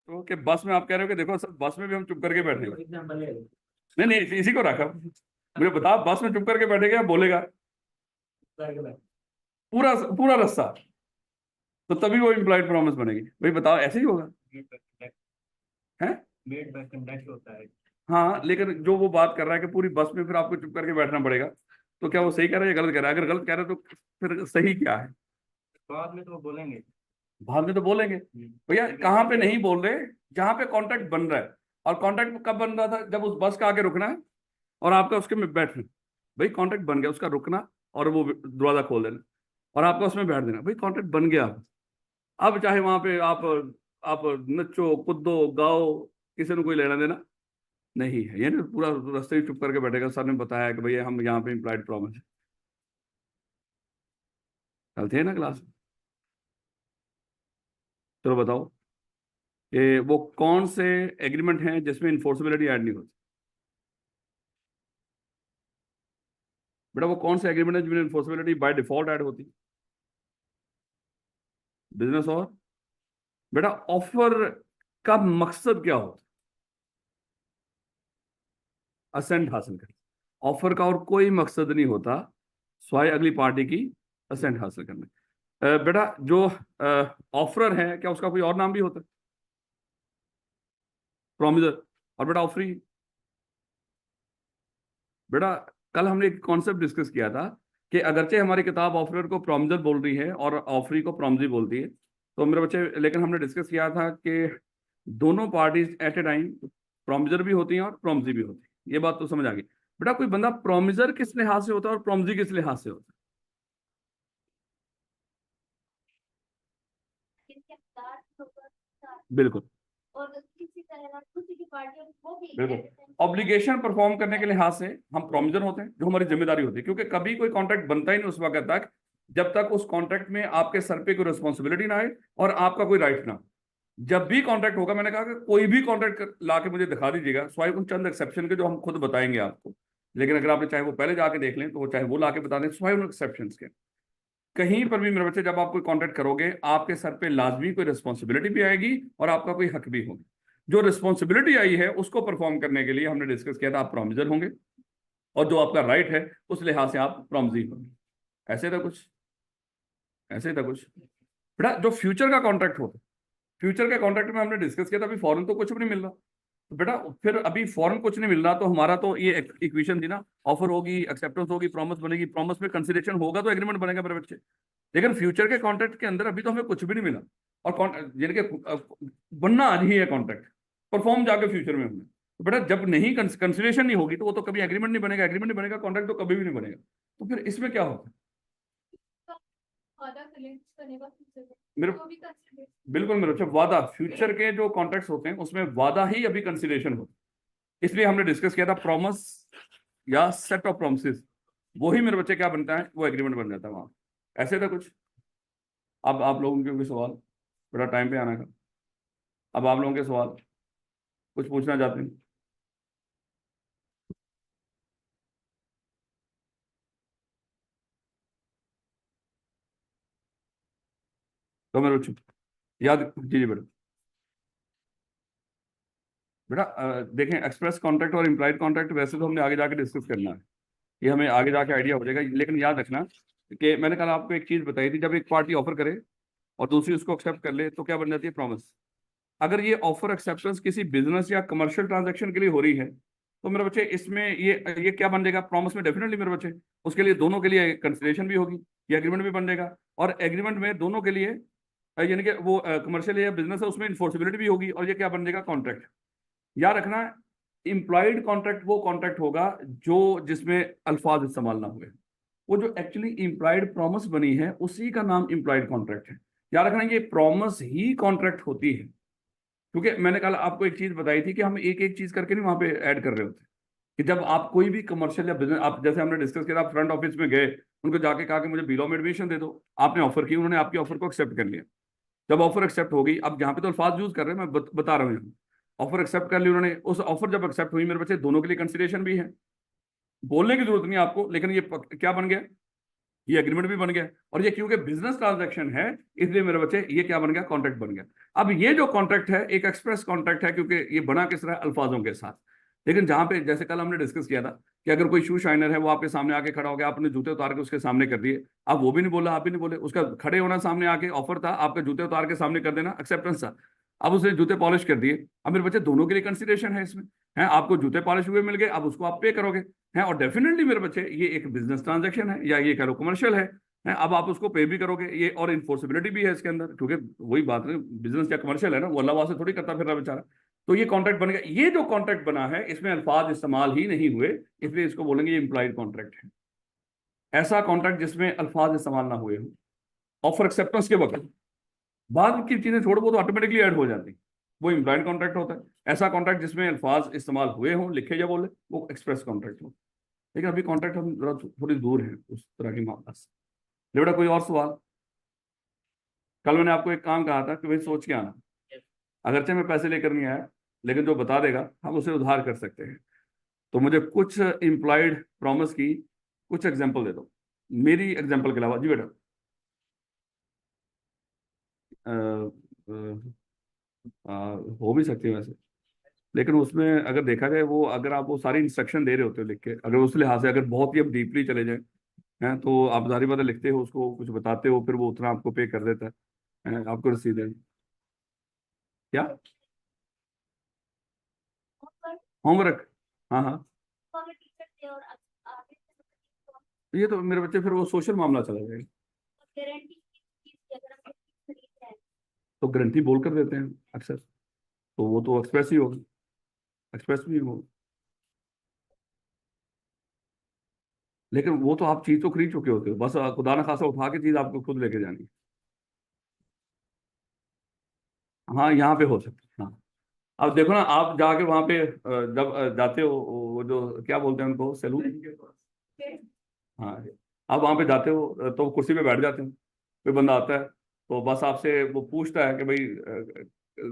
तो कि बस में आप कह रहे हो कि देखो सर बस में भी हम चुप करके बैठेंगे। एग्जाम्पल है। नहीं नहीं, इसी को रखा। मुझे बताओ बस में चुप करके बैठेगा या बोलेगा पूरा पूरा रास्ता? तो तभी वो इम्प्लॉयड प्रॉमिस बनेगी। भाई बताओ ऐसे ही होगा? है? मेड बाय कंडक्ट होता है। हाँ, लेकिन जो वो बात कर रहा है कि पूरी बस में फिर आपको चुप करके बैठना पड़ेगा, तो क्या वो सही कह रहा है या गलत कह रहा है? अगर गलत कह रहा है तो फिर सही क्या है? बाद में तो वो बोलेंगे। बाद में तो बोलेंगे। भैया कहाँ पे नहीं बोल रहे? जहां पे कॉन्ट्रैक्ट बन रहा है। और कॉन्ट्रैक्ट कब बन रहा था? जब उस बस का आगे रुकना है और आपका उसके में बैठना। भाई कॉन्ट्रैक्ट बन गया, उसका रुकना और वो दरवाजा खोल देना और आपका उसमें बैठ देना। भाई कॉन्ट्रैक्ट बन गया। अब चाहे वहां पे आप नचो कूदो गाओ, किसी ने कोई लेना देना नहीं है। ये ना पूरा रास्ते ही चुप करके बैठेगा। सर ने बताया कि भैया हम यहाँ पे इम्प्लॉयड प्रॉमिस है। चलते हैं ना क्लास में? चलो बताओ, ये वो कौन से एग्रीमेंट हैं जिसमें इन्फोर्सेबिलिटी ऐड नहीं होती? बेटा वो कौन से एग्रीमेंट है जिसमें इन्फोर्सेबिलिटी बाय डिफॉल्ट ऐड होती? बिजनेस और बेटा ऑफर का मकसद क्या होता? असेंट हासिल करना। ऑफर का और कोई मकसद नहीं होता स्वाय अगली पार्टी की असेंट हासिल करना। बेटा जो ऑफरर है, क्या उसका कोई और नाम भी होता है? प्रोमिसर। और बेटा ऑफरी। बेटा कल हमने एक कॉन्सेप्ट डिस्कस किया था कि अगरचे हमारी किताब ऑफरर को प्रोमिसर बोल रही है और ऑफरी को प्रोमिसरी बोलती है, तो मेरे बच्चे, लेकिन हमने डिस्कस किया था कि दोनों parties at a time promisor भी होती हैं और प्रोमिसरी भी होती है। ये बात तो समझ आ गई। बेटा कोई बंदा प्रोमिसर किस लिहाज से होता है और प्रोमिसरी किस लिहाज से होता है? बिल्कुल बिल्कुल। ऑब्लिगेशन परफॉर्म करने के लिहाज से हम प्रोमिसर होते हैं, जो हमारी जिम्मेदारी होती है, क्योंकि कभी कोई कॉन्ट्रैक्ट बनता ही नहीं उस वक्त तक जब तक उस कॉन्ट्रैक्ट में आपके सर पे कोई रिस्पॉन्सिबिलिटी ना आए और आपका कोई राइट ना हो। जब भी कॉन्ट्रैक्ट होगा, मैंने कहा कि कोई भी कॉन्ट्रैक्ट ला के मुझे दिखा दीजिएगा, स्वाय उन चंद एक्सेप्शन के जो हम खुद बताएंगे आपको, लेकिन अगर आपने चाहे वो पहले जाके देख लें तो वो चाहे वो ला के बता दें, स्वाय उन एक्सेप्शन के। कहीं पर भी मेरे बच्चे जब आप कोई कॉन्ट्रैक्ट करोगे, आपके सर पे लाजमी कोई रिस्पॉन्सिबिलिटी भी आएगी और आपका कोई हक भी होगा। जो रिस्पॉन्सिबिलिटी आई है उसको परफॉर्म करने के लिए हमने डिस्कस किया था आप प्रोमिसर होंगे, और जो आपका राइट है उस लिहाज से आप प्रोमिसरी होंगे। ऐसे था कुछ? ऐसे था कुछ? बेटा जो फ्यूचर का कॉन्ट्रैक्ट होता है, फ्यूचर के कॉन्ट्रैक्ट में हमने डिस्कस किया था अभी फॉरन तो कुछ भी नहीं मिल रहा। तो बेटा फिर अभी फॉरन कुछ नहीं मिल रहा, तो हमारा तो ये इक्वेशन थी ना, ऑफर होगी, एक्सेप्टेंस होगी, प्रॉमिस बनेगी, प्रॉमिस में कंसिडरेशन होगा तो एग्रीमेंट बनेगा मेरे बच्चे। लेकिन फ्यूचर के कॉन्ट्रैक्ट के अंदर अभी तो हमें कुछ भी नहीं मिला। और यानी कि बनना आज ही है कॉन्ट्रैक्ट, परफॉर्म जाके फ्यूचर में होना। तो बेटा जब नहीं कंसिडरेशन नहीं होगी तो वो तो कभी एग्रीमेंट नहीं बनेगा, एग्रीमेंट नहीं बनेगा कॉन्ट्रैक्ट तो कभी भी नहीं बनेगा। तो फिर इसमें क्या होता है? मेरे बिल्कुल मेरे बच्चे, वादा, फ्यूचर के जो कॉन्ट्रैक्ट्स होते हैं उसमें वादा ही अभी कंसिडरेशन होता है। इसलिए हमने डिस्कस किया था प्रॉमिस या सेट ऑफ प्रॉमिसेस, वो ही मेरे बच्चे क्या बनता है, वो एग्रीमेंट बन जाता है वहां। ऐसे था कुछ? अब आप लोगों के कोई सवाल? बड़ा टाइम पे आना का। अब आप लोगों के सवाल कुछ पूछना चाहते हैं? तो मेरे बच्चे याद, जी जी बेटा। बेटा देखें, एक्सप्रेस कॉन्ट्रैक्ट और इम्प्लाइड कॉन्ट्रैक्ट वैसे तो हमने आगे जाके डिस्कस करना है, ये हमें आगे जाके आइडिया हो जाएगा। लेकिन याद रखना कि मैंने कल आपको एक चीज बताई थी, जब एक पार्टी ऑफर करे और दूसरी उसको एक्सेप्ट कर ले तो क्या बन जाती है? प्रॉमिस। अगर ये ऑफर एक्सेप्टेंस किसी बिजनेस या कमर्शियल ट्रांजैक्शन के लिए हो रही है तो मेरे बच्चे इसमें ये क्या बन जाएगा? प्रॉमिस में डेफिनेटली मेरे बच्चे उसके लिए दोनों के लिए कंसिडरेशन भी होगी, ये एग्रीमेंट भी बन जाएगा। और एग्रीमेंट में दोनों के लिए यानी कि वो कमर्शियल या बिजनेस है उसमें इन्फोर्सिबिलिटी भी होगी, और ये क्या बन जाएगा? कॉन्ट्रैक्ट। याद रखना, इंप्लॉयड कॉन्ट्रैक्ट वो कॉन्ट्रैक्ट होगा जो जिसमें अल्फाज इस्तेमाल ना हुए। वो जो एक्चुअली इंप्लॉयड प्रॉमिस बनी है उसी का नाम इंप्लॉयड कॉन्ट्रैक्ट है। याद रखना ये प्रॉमिस ही कॉन्ट्रैक्ट होती है, क्योंकि मैंने कल आपको एक चीज बताई थी कि हम एक एक चीज करके नहीं वहां पे ऐड कर रहे होते। कि जब आप कोई भी कमर्शियल या बिजनेस, आप जैसे हमने डिस्कस किया, आप फ्रंट ऑफिस में गए, उनको जाके कहा कि मुझे बिल ऑफ एडमिशन दे दो, आपने ऑफर की, उन्होंने आपकी ऑफर को एक्सेप्ट कर लिया। जब ऑफर एक्सेप्ट हो गई, अब यहाँ पे तो अल्फाज यूज कर रहे हैं, मैं बता रहा हूँ, ऑफर एक्सेप्ट कर ली उन्होंने, उस ऑफर जब एक्सेप्ट हुई मेरे बच्चे, दोनों के लिए कंसिडरेशन भी है, बोलने की जरूरत नहीं आपको, लेकिन ये क्या बन गया? ये एग्रीमेंट भी बन गया, और ये क्योंकि बिजनेस ट्रांजैक्शन है इसलिए मेरे बच्चे ये क्या बन गया, कॉन्ट्रैक्ट बन गया। अब ये जो कॉन्ट्रैक्ट है एक एक्सप्रेस कॉन्ट्रैक्ट है, क्योंकि ये बना किस तरह, अल्फाजों के साथ। लेकिन जहां पे जैसे कल हमने डिस्कस किया था कि अगर कोई शू शाइनर है वो आपके सामने आके खड़ा हो गया, आपने जूते उतार के उसके सामने कर दिए, आप वो भी नहीं बोला, आप भी नहीं बोले, उसका खड़े होना सामने आके ऑफर था, आपके जूते उतार के सामने कर देना एक्सेप्टेंस था। अब उसने जूते पॉलिश कर दिए, अब मेरे बच्चे दोनों के लिए कंसिडरेशन है इसमें, है आपको जूते पॉलिश हुए मिल गए, अब उसको आप पे करोगे, है और डेफिनेटली मेरे बच्चे ये एक बिजनेस ट्रांजैक्शन है, या ये कह लो कमर्शियल है, अब आप उसको पे भी करोगे, ये और इन्फोर्सिबिलिटी भी है इसके अंदर, क्योंकि वही बात है बिजनेस या कमर्शियल है ना, वो अल्लाह वास्ते थोड़ी करता फिर रहा बेचारा। तो ये कॉन्ट्रैक्ट बन गया। ये जो कॉन्ट्रैक्ट बना है इसमें अल्फाज इस्तेमाल ही नहीं हुए, इसलिए इसको बोलेंगे ये इंप्लाइड कॉन्ट्रैक्ट है। ऐसा कॉन्ट्रैक्ट जिसमें अल्फाज इस्तेमाल ना हुए हो, ऑफर एक्सेप्टेंस के वक्त बाद की चीजें छोड़, वो तो ऑटोमेटिकली ऐड हो जाती, वो इम्प्लाइड कॉन्ट्रैक्ट होता है। ऐसा कॉन्ट्रैक्ट जिसमें अल्फाज इस्तेमाल हुए हों, लिखे या बोले, वो एक्सप्रेस कॉन्ट्रैक्ट हो। लेकिन अभी कॉन्ट्रैक्ट हम जरा थोड़ी दूर है उस तरह की मामला से। बेटा कोई और सवाल? कल मैंने आपको एक काम कहा था कि भाई सोच के आना, अगरचे मैं पैसे लेकर नहीं आया, लेकिन जो बता देगा हम उसे उधार कर सकते हैं। तो मुझे कुछ इम्प्लाइड प्रॉमिस की कुछ एग्जांपल दे दो, मेरी एग्जांपल के अलावा। जी बेटा। अ, अ, हो भी सकती है वैसे, लेकिन उसमें अगर देखा जाए, वो अगर आप वो सारी इंस्ट्रक्शन दे रहे होते हो लिख के, अगर उस लिहाज से अगर बहुत ही अब डीपली चले जाए, हैं तो आप जारी बात लिखते हो उसको, कुछ बताते हो, फिर वो उतना आपको पे कर देता है, आपको रसीद है क्या, होमवर्क। हाँ हाँ, ये तो मेरे बच्चे फिर वो सोशल मामला चला जाएगा, तो गारंटी बोल कर देते हैं अक्सर, तो वो तो एक्सप्रेस ही होगा, एक्सप्रेस भी होगा। लेकिन वो तो आप चीज तो खरीद चुके होते हो, बस खुदा न खासा उठा के चीज आपको खुद लेके जानी है। हाँ यहाँ पे हो सकता है, हाँ। अब देखो ना, आप जाके वहां पे जब जाते हो, वो जो क्या बोलते हैं उनको, सैलून, हाँ, आप वहां पे जाते हो तो कुर्सी पे बैठ जाते हो, कोई बंदा आता है तो बस आपसे वो पूछता है कि भाई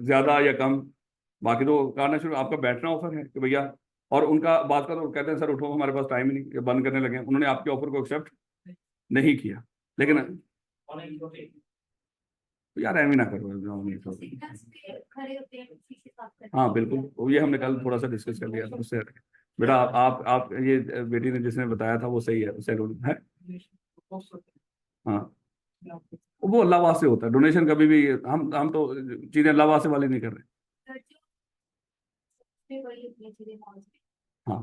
ज्यादा या कम, बाकी तो करना शुरू, आपका बैठना ऑफर है कि भैया, और उनका बात का तो कहते हैं सर उठो हमारे पास टाइम ही नहीं, ये बंद करने लगे हैं। उन्होंने आपके ऑफर को एक्सेप्ट नहीं किया, लेकिन यार एम ही ना करो, हाँ बिल्कुल, वो ये हमने कल थोड़ा सा डिस्कस कर लिया था उससे हट के। बेटा आप ये बेटी ने जिसने बताया था वो सही है, सैलून है, हाँ। वो अल्लाह वास्ते होता है, डोनेशन कभी भी हम तो चीजें अल्लाह वास्ते वाली नहीं कर रहे। हाँ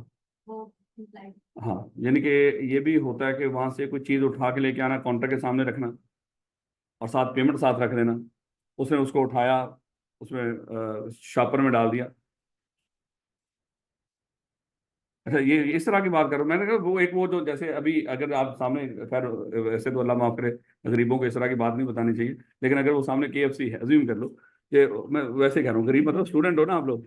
हाँ, यानी कि ये भी होता है कि वहां से कोई चीज उठा के लेके आना, काउंटर के सामने रखना, और साथ पेमेंट साथ रख देना, उसने उसको उठाया, उसमें शॉपर में डाल दिया। अच्छा, ये इस तरह की बात करो, मैंने कहा वो एक वो जो जैसे अभी अगर आप सामने, खैर वैसे तो अल्लाह माफ करे, गरीबों को इस तरह की बात नहीं बतानी चाहिए, लेकिन अगर वो सामने KFC है, अज्यूम कर लो कि, मैं वैसे कह रहा हूँ, गरीब मतलब स्टूडेंट हो ना आप लोग,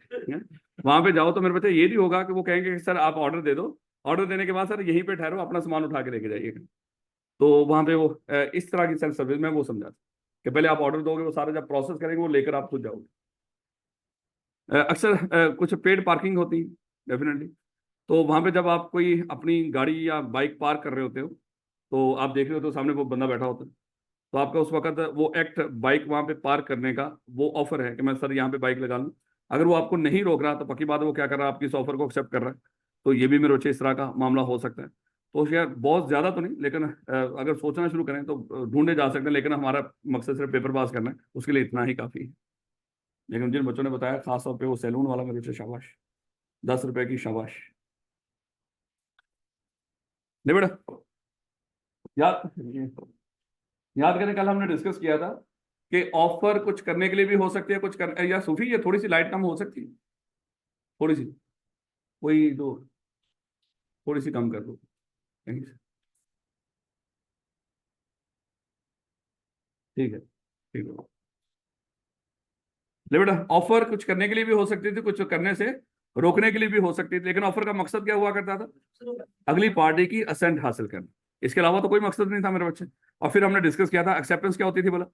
वहां पे जाओ तो मेरे बच्चे ये नहीं होगा कि वो कहेंगे कि सर आप ऑर्डर दे दो, ऑर्डर देने के बाद सर यहीं पे ठहरो, अपना सामान उठा के लेके जाइएगा। तो वहां पे वो इस तरह की सेल्फ सर्विस में वो समझाता कि पहले आप ऑर्डर दोगे, वो सारा जब प्रोसेस करेंगे वो लेकर आप खुद जाओगे। अक्सर कुछ पेड पार्किंग होती है डेफिनेटली, तो वहां पे जब आप कोई अपनी गाड़ी या बाइक पार्क कर रहे होते हो, तो आप देख रहे होते हो सामने वो बंदा बैठा होता है, तो आपका उस वक्त वो एक्ट बाइक वहां पे पार्क करने का वो ऑफर है कि मैं सर यहाँ पे बाइक लगा लूँ। अगर वो आपको नहीं रोक रहा तो पक्की बात है वो क्या कर रहा है, आपकी इस ऑफर को एक्सेप्ट कर रहा है। तो ये भी मेरे बच्चे इस तरह का मामला हो सकता है। तो शायद बहुत ज्यादा तो नहीं, लेकिन अगर सोचना शुरू करें तो ढूंढे जा सकते हैं, लेकिन हमारा मकसद सिर्फ पेपर पास करना है, उसके लिए इतना ही काफी है। लेकिन जिन बच्चों ने बताया खास तौर पे वो सैलून वाला, मेरे बच्चे शाबाश, 10 रुपए की शाबाश। नहीं बेटा, याद याद करें कल हमने डिस्कस किया था कि ऑफर कुछ करने के लिए भी हो सकती है, कुछ कर, या सूफी ये थोड़ी सी लाइट कम हो सकती है, थोड़ी सी, कोई दो, थोड़ी सी कम कर दो कहीं से, ठीक है, ठीक है। ले बेटा, ऑफर कुछ करने के लिए भी हो सकती थी, कुछ करने से रोकने के लिए भी हो सकती थी, लेकिन ऑफर का मकसद क्या हुआ करता था, अगली पार्टी की असेंट हासिल करना, इसके अलावा तो कोई मकसद नहीं था मेरे बच्चे। और फिर हमने डिस्कस किया था एक्सेप्टेंस क्या होती थी बोला,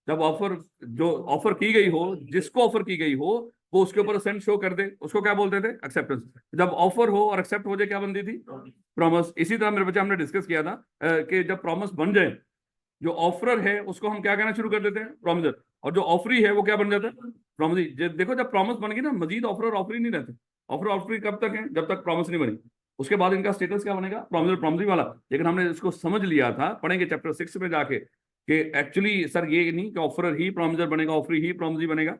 जब ऑफर, जो ऑफर की गई हो, जिसको ऑफर की गई हो, वो उसके ऊपर सेंड शो कर दे, उसको क्या बोलते थे? एक्सेप्टेंस। जब ऑफर हो और एक्सेप्ट हो जाए क्या बनती थी? प्रॉमिस। इसी तरह मेरे बच्चे हमने डिस्कस किया था कि जब प्रॉमिस बन जाए, जो ऑफरर है उसको हम क्या कहना शुरू कर देते हैं? प्रॉमिसर। और जो ऑफरी है वो क्या बन जाता है? प्रॉमिसी। देखो जब प्रॉमिस बन गई ना, मजीद ऑफर और ऑफरी नहीं रहते। ऑफर ऑफरी कब तक है? जब तक प्रॉमिस नहीं बनी। उसके बाद इनका स्टेटस क्या बनेगा? प्रॉमिसर, प्रॉमिसी वाला। लेकिन हमने इसको समझ लिया था, पढ़ेंगे चैप्टर 6 में जाके, कि एक्चुअली सर ये नहीं कि ऑफरर ही प्रॉमिसर बनेगा, ऑफरी ही प्रॉमिसी बनेगा।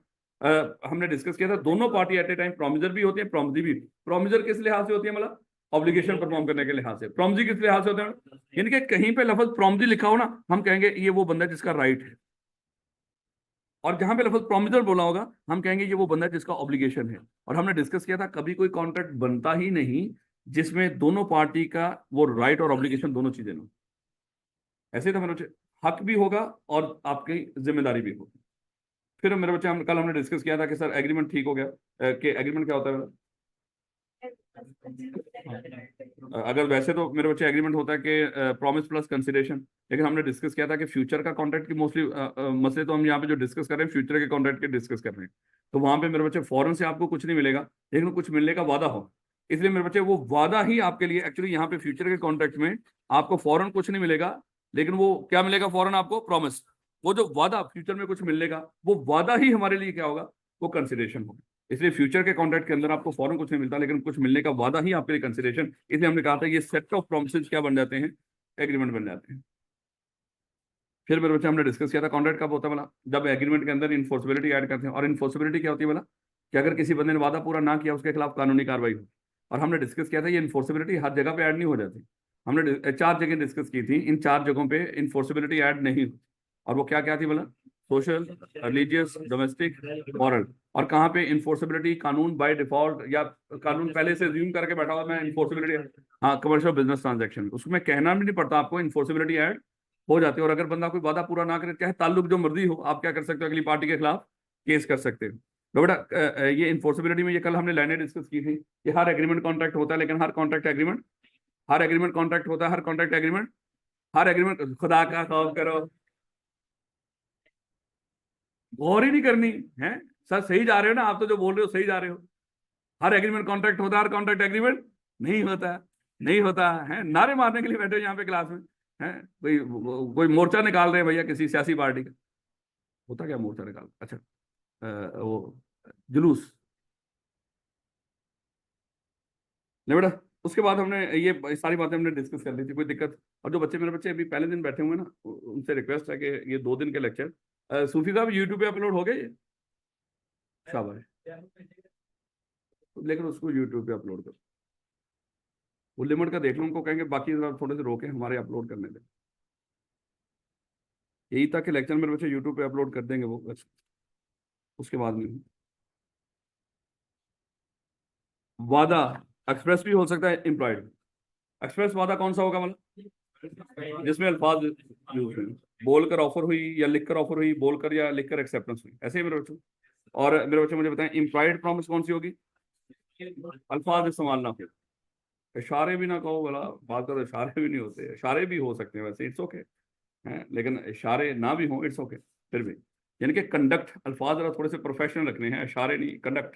हमने डिस्कस किया था दोनों party at a time promiser भी होती है, प्रॉमिसी भी। प्रॉमिसर किस लिहाज से होती है? मतलब ऑब्लिगेशन परफॉर्म करने के लिहाज से। प्रॉमिसी किस लिहाज से होते हैं? यानी कि कहीं पे लफ्ज प्रॉमिसी लिखा हो ना, हम कहेंगे ये वो बंदा है जिसका राइट है। और जहां पे लफ्ज प्रॉमिसर बोला होगा, हम कहेंगे ये वो बंदा है जिसका ऑब्लिगेशन है। और हमने डिस्कस किया था कभी कोई कॉन्ट्रैक्ट बनता ही नहीं जिसमें दोनों पार्टी का वो राइट और ऑब्लिगेशन दोनों चीजें ना हो। ऐसे ही तो मेरे बच्चे, हक भी होगा और आपकी जिम्मेदारी भी होगी। फिर मेरे बच्चे, हम कल हमने डिस्कस किया था कि सर एग्रीमेंट ठीक हो गया, कि एग्रीमेंट क्या होता है? अगर वैसे तो मेरे बच्चे एग्रीमेंट होता है कि प्रॉमिस प्लस कंसिडरेशन। लेकिन हमने डिस्कस किया था कि फ्यूचर का कॉन्ट्रैक्ट की मोस्टली मसले तो हम यहाँ पे जो डिस्कस कर रहे हैं फ्यूचर के कॉन्ट्रैक्ट के डिस्कस कर रहे हैं। तो वहां पे मेरे बच्चे फौरन से आपको कुछ नहीं मिलेगा, लेकिन कुछ मिलने का वादा हो। इसलिए मेरे बच्चे वो वादा ही आपके लिए, एक्चुअली यहाँ पे फ्यूचर के कॉन्ट्रैक्ट में आपको फौरन कुछ नहीं मिलेगा, लेकिन वो क्या मिलेगा फौरन आपको? प्रॉमिस। वो जो वादा फ्यूचर में कुछ मिलने का, वो वादा ही हमारे लिए क्या होगा? वो कंसिडरेशन होगा। इसलिए फ्यूचर के कॉन्ट्रैक्ट के अंदर आपको फौरन कुछ नहीं मिलता, लेकिन कुछ मिलने का वादा ही आपके लिए कंसिडरेशन। इसलिए हमने कहा था ये सेट ऑफ प्रॉमिसेस क्या बन जाते हैं? एग्रीमेंट बन जाते हैं। फिर मेरे बच्चे हमने डिस्कस किया था कॉन्ट्रैक्ट कब होता है बोला? जब एग्रीमेंट के अंदर इन्फोर्सिबिलिटी ऐड करते हैं। और इन्फोर्सिबिलिटी क्या होती है बोला? कि अगर किसी बंदे ने वादा पूरा ना किया, उसके खिलाफ कानूनी कार्रवाई हो। और हमने डिस्कस किया था ये इन्फोर्सिबिलिटी हर जगह पे ऐड नहीं हो जाती। हमने 4 जगह डिस्कस की थी, इन 4 जगहों पे इन्फोर्सिबिलिटी ऐड नहीं हुई। और वो क्या क्या थी बोला? Social, religious, domestic, moral. और कहाँ पे इन्फोर्सिबिलिटी? कानून बाय डिफॉल्ट, या कानून पहले से ज्यूम करके बैठा हुआ मैं इन्फोर्सिबिलिटी। हाँ, कमर्शियल बिजनेस ट्रांजैक्शन, उसमें कहना भी नहीं पड़ता आपको, इन्फोर्सिबिलिटी ऐड हो जाती है। और अगर बंदा कोई वादा पूरा ना करे, चाहे ताल्लुक जो मर्जी हो, आप क्या कर सकते हो? अगली पार्टी के खिलाफ केस कर सकते हो। तो बेटा ये इन्फोर्सिबिलिटी में ये कल हमने लाइनें डिस्कस की थी कि हर एग्रीमेंट कॉन्ट्रैक्ट होता है, लेकिन हर कॉन्ट्रैक्ट एग्रीमेंट, हर एग्रीमेंट कॉन्ट्रैक्ट होता है, हर कॉन्ट्रैक्ट एग्रीमेंट, हर एग्रीमेंट, खुदा का खौफ करो, गौर ही नहीं करनी है। सर सही जा रहे हो ना आप? तो जो बोल रहे हो सही जा रहे हो। हर एग्रीमेंट कॉन्ट्रैक्ट होता है, हर कॉन्ट्रैक्ट एग्रीमेंट नहीं होता। नहीं होता है। नारे मारने के लिए बैठे हो यहाँ पे क्लास में, है कोई कोई मोर्चा निकाल रहे हैं भैया किसी सियासी पार्टी का। होता क्या मोर्चा निकाल? अच्छा, वो जुलूस। नहीं बेटा, उसके बाद हमने ये सारी बातें हमने डिस्कस कर ली थी, कोई दिक्कत? और जो बच्चे, मेरे बच्चे अभी पहले दिन बैठे हुए हैं ना, उनसे रिक्वेस्ट है कि ये 2 दिन के लेक्चर सूफी साहब यूट्यूब पे अपलोड हो गए ये? शाबाश। लेकिन उसको यूट्यूब पे अपलोड करो। वो लिमिट का देख लो, उनको कहेंगे बाकी जरा थोड़े से रोके, हमारे अपलोड करने दें। यही था कि लेक्चर मेरे बच्चे यूट्यूब पे अपलोड कर देंगे वो बस। उसके बाद में वादा एक्सप्रेस भी हो सकता है, इम्प्लॉयड। एक्सप्रेस वादा कौन सा होगा मतलब? जिसमें अल्फाज यूज हुए, बोलकर ऑफर हुई या लिखकर ऑफर हुई, बोलकर या लिखकर एक्सेप्टेंस हुई, ऐसे ही मेरे बच्चों। और मेरे बच्चे मुझे बताएं इम्प्लॉयड प्रॉमिस कौन सी होगी? अल्फाज इस्तेमाल ना हो, इशारे भी ना कहो बोला। बात करो, इशारे भी नहीं होते, इशारे भी हो सकते हैं वैसे, इट्स ओके है, लेकिन इशारे ना भी हो, इट्स ओके फिर भी। यानी कि कंडक्ट, अल्फाज जरा थोड़े से प्रोफेशनल रखने हैं, इशारे नहीं, कंडक्ट।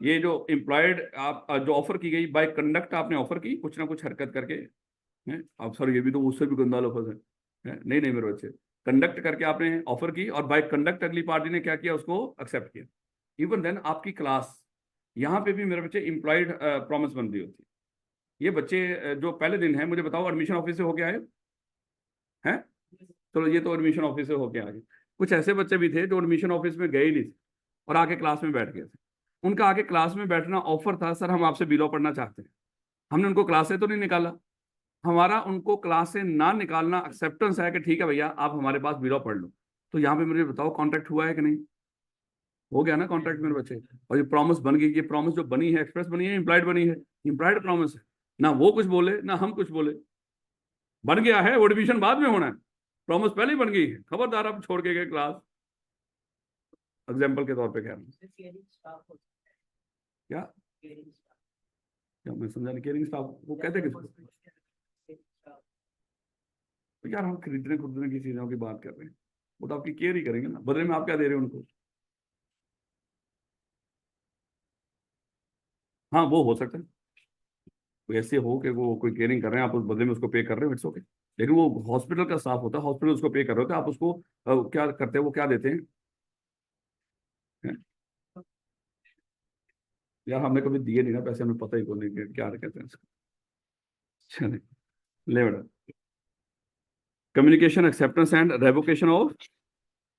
ये जो इम्प्लॉयड आप जो ऑफर की गई बाय कंडक्ट, आपने ऑफर की कुछ ना कुछ हरकत करके, है आप सर ये भी तो उससे भी गंदा लफ्ज है? नहीं नहीं मेरे बच्चे, कंडक्ट करके आपने ऑफर की, और बाय कंडक्ट अगली पार्टी ने क्या किया? उसको एक्सेप्ट किया। इवन देन आपकी क्लास, यहाँ पे भी मेरे बच्चे इम्प्लॉयड प्रॉमिस बन रही होती है। ये बच्चे जो पहले दिन है, मुझे बताओ एडमिशन ऑफिस से होके आए हैं? चलो ये तो एडमिशन ऑफिस से होके आ गए। कुछ ऐसे बच्चे भी थे जो एडमिशन ऑफिस में गए ही नहीं थे और आके क्लास में बैठ गए थे। उनका आके क्लास में बैठना ऑफर था, सर हम आपसे बिलो पढ़ना चाहते हैं। हमने उनको क्लास से तो नहीं निकाला, हमारा उनको क्लास से ना निकालना एक्सेप्टेंस है कि ठीक है भैया आप हमारे पास बिलो पढ़ लो। तो यहाँ पे मुझे बताओ कॉन्ट्रैक्ट हुआ है कि नहीं? हो गया ना कॉन्ट्रैक्ट मेरे बच्चे। और ये प्रॉमिस बन गई, ये प्रॉमिस जो बनी है एक्सप्रेस बनी है, इम्प्लाइड बनी है? इम्प्लाइड प्रॉमिस है। ना वो कुछ बोले ना हम कुछ बोले, बन गया है। वो एडमिशन बाद में होना है, प्रॉमिस पहले ही बन गई है। खबरदार आप छोड़ के गए क्लास, एग्जाम्पल के तौर पे कह रहा हूँ। क्या क्या मैं समझा नहीं? केयरिंग स्टाफ वो कहते किसको? तो यार हम खरीदने खुदने की चीजों की बात कर रहे हैं, वो तो आपकी केयर ही करेंगे ना, बदले में आप क्या दे रहे हो उनको? हाँ वो हो सकता है, कोई ऐसे हो कि वो कोई केयरिंग कर रहे हैं, आप उस बदले में उसको पे कर रहे हो, इट्स ओके। लेकिन वो हॉस्पिटल का स्टाफ होता है, हॉस्पिटल उसको पे कर रहे होते हैं, आप उसको क्या करते हैं, वो क्या देते हैं? यार हमने कभी दिए नहीं ना पैसे, हमें पता ही को नहीं कि क्या कहते हैं इसको। चलिए, ले बेटा, communication, acceptance and revocation of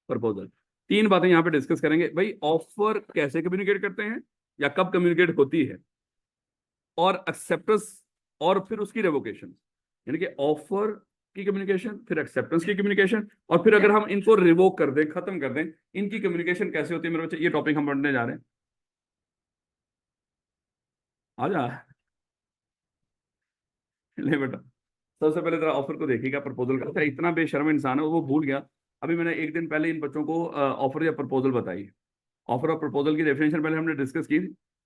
proposal. तीन बातें यहाँ पे डिस्कस करेंगे भाई। ऑफर कैसे कम्युनिकेट करते हैं या कब कम्युनिकेट होती है, और एक्सेप्टेंस, और फिर उसकी रेवोकेशन, यानी कि ऑफर की कम्युनिकेशन, फिर एक्सेप्टेंस की कम्युनिकेशन, और फिर अगर हम इनको रिवोक कर दें, खत्म कर दें, इनकी कम्युनिकेशन कैसे होती है मेरे बच्चे, ये टॉपिक हम पढ़ने जा रहे हैं। आ जा, ले बेटा, सबसे पहले तेरा ऑफर को देखिएगा, प्रपोजल का। अच्छा, इतना बेशर्म इंसान है वो भूल गया। अभी मैंने एक दिन पहले इन बच्चों को ऑफर या प्रपोजल बताई। ऑफर और प्रपोजल की डेफिनेशन पहले हमने डिस्कस की,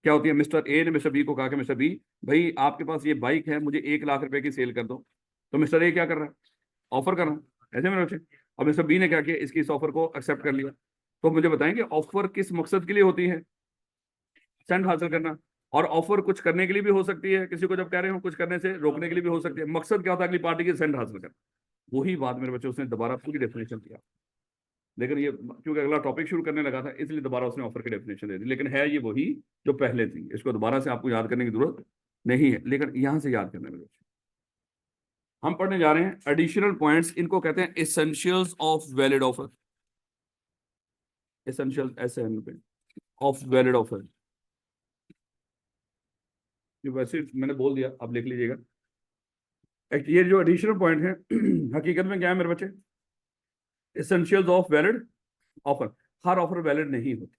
क्या होती है। मिस्टर ए ने मिस्टर बी को कहा कि मिस्टर बी, भाई आपके पास ये बाइक है, मुझे 1 लाख रुपए की सेल कर दो। तो मिस्टर ए क्या कर रहा है, ऑफर कर रहा है, ऐसे मेरे बच्चे। और मिस्टर बी ने क्या किया, इसकी इस ऑफर को एक्सेप्ट कर लिया। तो मुझे बताएंगे ऑफर किस मकसद के लिए होती है, सेंड हासिल करना। और ऑफर कुछ करने के लिए भी हो सकती है, किसी को जब कह रहे हो कुछ करने से रोकने के लिए भी हो सकती है। मकसद क्या होता है, अगली पार्टी की सेंड हासिल करना। वही बात मेरे बच्चे उसने दोबारा पूरी डेफिनेशन दिया, लेकिन ये क्योंकि अगला टॉपिक शुरू करने लगा था इसलिए दोबारा उसने ऑफर की डेफिनेशन दे दी, लेकिन है ये वही जो पहले थी। इसको दोबारा से आपको याद करने की जरूरत नहीं है, लेकिन यहां से याद करने में हम पढ़ने जा रहे हैं एडिशनल पॉइंट्स, इनको कहते हैं essentials of valid offer. Essential ऐसे ऑफ वैलिड ऑफर, ये वैसे मैंने बोल दिया, अब लिख लीजिएगा। ये जो एडिशनल पॉइंट है हकीकत में क्या है मेरे बच्चे, essentials of valid offer. Her offer valid नहीं होती।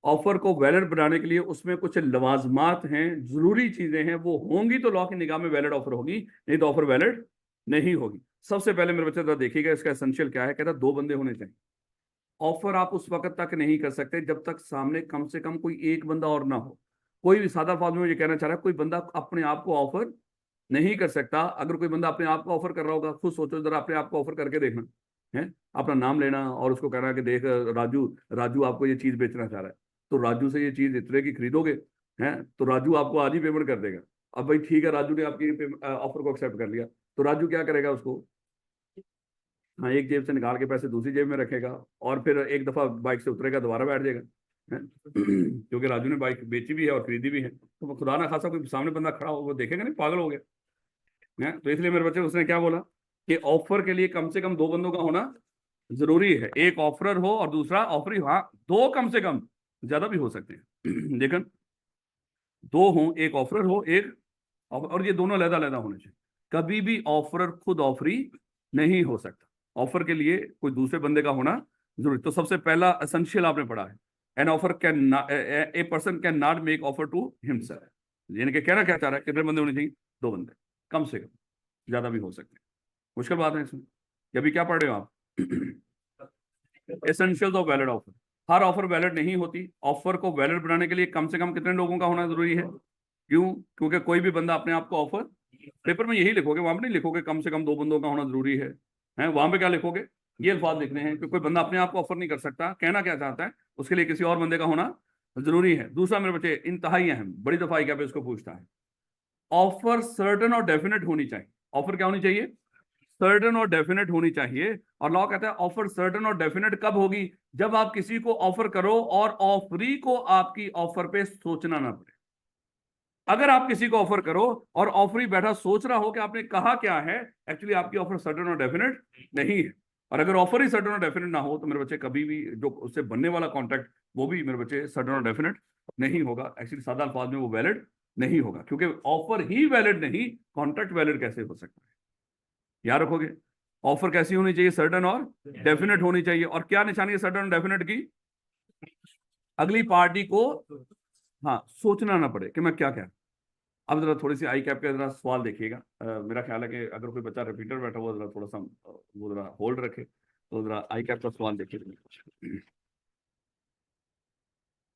ऑफर को वैलिड बनाने के लिए उसमें कुछ लवाजमात हैं, जरूरी चीजें हैं, वो होंगी तो लॉ की निगाह में वैलिड ऑफर होगी, नहीं तो ऑफर वैलिड नहीं होगी। सबसे पहले मेरे बच्चे जरा देखिएगा इसका एसेंशियल क्या है। कहता है 2 बंदे होने चाहिए। ऑफर आप उस वक्त तक नहीं कर सकते जब तक सामने कम से कम कोई एक बंदा और ना हो। कोई भी सादा फार्म में ये कहना चाह रहा है, कोई बंदा अपने आप को ऑफर नहीं कर सकता। अगर कोई बंदा अपने आप को ऑफर कर रहा होगा, खुद सोचो जरा, अपने आप को ऑफर करके देखना है, अपना नाम लेना और उसको कहना कि देख राजू, राजू आपको ये चीज बेचना चाह रहा है, तो राजू से ये चीज इतने की खरीदोगे, हैं तो राजू आपको आज ही पेमेंट कर देगा। अब भाई ठीक है, राजू ने आपकी ऑफर को एक्सेप्ट कर लिया, तो राजू क्या करेगा उसको, हाँ एक जेब से निकाल के पैसे दूसरी जेब में रखेगा, और फिर एक दफा बाइक से उतरेगा, दोबारा बैठ जाएगा, हैं? क्योंकि राजू ने बाइक बेची भी है और खरीदी भी है, तो वो खुदा ना खासा कोई सामने बंदा खड़ा हो वो देखेगा नहीं, पागल हो गया है। तो इसलिए मेरे बच्चे उसने क्या बोला कि ऑफर के लिए कम से कम 2 बंदों का होना जरूरी है, एक ऑफरर हो और दूसरा ऑफरी। हाँ, 2 कम से कम, ज्यादा भी हो सकते हैं लेकिन 2 हो, एक ऑफरर हो, एक और ये दोनों अलग अलग होने चाहिए। कभी भी ऑफरर खुद ऑफरी नहीं हो सकता, ऑफर के लिए कोई दूसरे बंदे का होना जरूरी। तो सबसे पहला एसेंशियल आपने पढ़ा है, an offer can, a person can not make offer to himself. यानी कि कहना क्या चाह रहा है, कितने बंदे होने चाहिए, 2 बंदे कम से कम, ज्यादा भी हो सकते हैं। मुश्किल बात है इसमें, कि अभी क्या पढ़ रहे हो आप essentials of valid offer. Her offer valid नहीं होती। ऑफर को वैलिड बनाने के लिए कम से कम कितने लोगों का होना जरूरी है, क्यों, क्योंकि कोई भी बंदा अपने आप को ऑफर, पेपर में यही लिखोगे, वहां पे नहीं लिखोगे कम से कम 2 बंदों का होना जरूरी है, हैं वहां पे क्या लिखोगे, ये अल्फाज लिखने हैं कि कोई बंदा अपने आप को ऑफर नहीं कर सकता। कहना क्या चाहता है, उसके लिए किसी और बंदे का होना जरूरी है। दूसरा मेरे बच्चे इंतहाई अहम, बड़ी दफा क्या पे इसको पूछता है, ऑफर सर्टन और डेफिनेट होनी चाहिए। ऑफर क्या होनी चाहिए, सर्टन और डेफिनेट होनी चाहिए। और लॉ कहता है ऑफर सर्टन और डेफिनेट कब होगी, जब आप किसी को ऑफर करो और ऑफरी को आपकी ऑफर पे सोचना ना पड़े। अगर आप किसी को ऑफर करो और ऑफरी बैठा सोच रहा हो कि आपने कहा क्या है, एक्चुअली आपकी ऑफर सर्टन और डेफिनेट नहीं है। और अगर ऑफर ही सर्टन और डेफिनेट ना हो तो मेरे बच्चे कभी भी जो उससे बनने वाला कॉन्ट्रैक्ट, वो भी मेरे बच्चे सर्टन और डेफिनेट नहीं होगा। एक्चुअली सादा अल्फाज में वो वैलिड नहीं होगा, क्योंकि ऑफर ही वैलिड नहीं, कॉन्ट्रैक्ट वैलिड कैसे हो सकता है, याद रखोगे। ऑफर कैसी होनी चाहिए, सर्टन और डेफिनेट होनी चाहिए। और क्या निशानी है सर्टन और डेफिनेट की, अगली पार्टी को हाँ सोचना ना पड़े कि मैं क्या क्या। अब जरा थोड़ी सी आई कैप का जरा सवाल देखिएगा। मेरा ख्याल है कि अगर कोई बच्चा रिपीटर बैठा हुआ जरा थोड़ा सा वो जरा होल्ड रखे, तो जरा आई कैप का सवाल देखिए।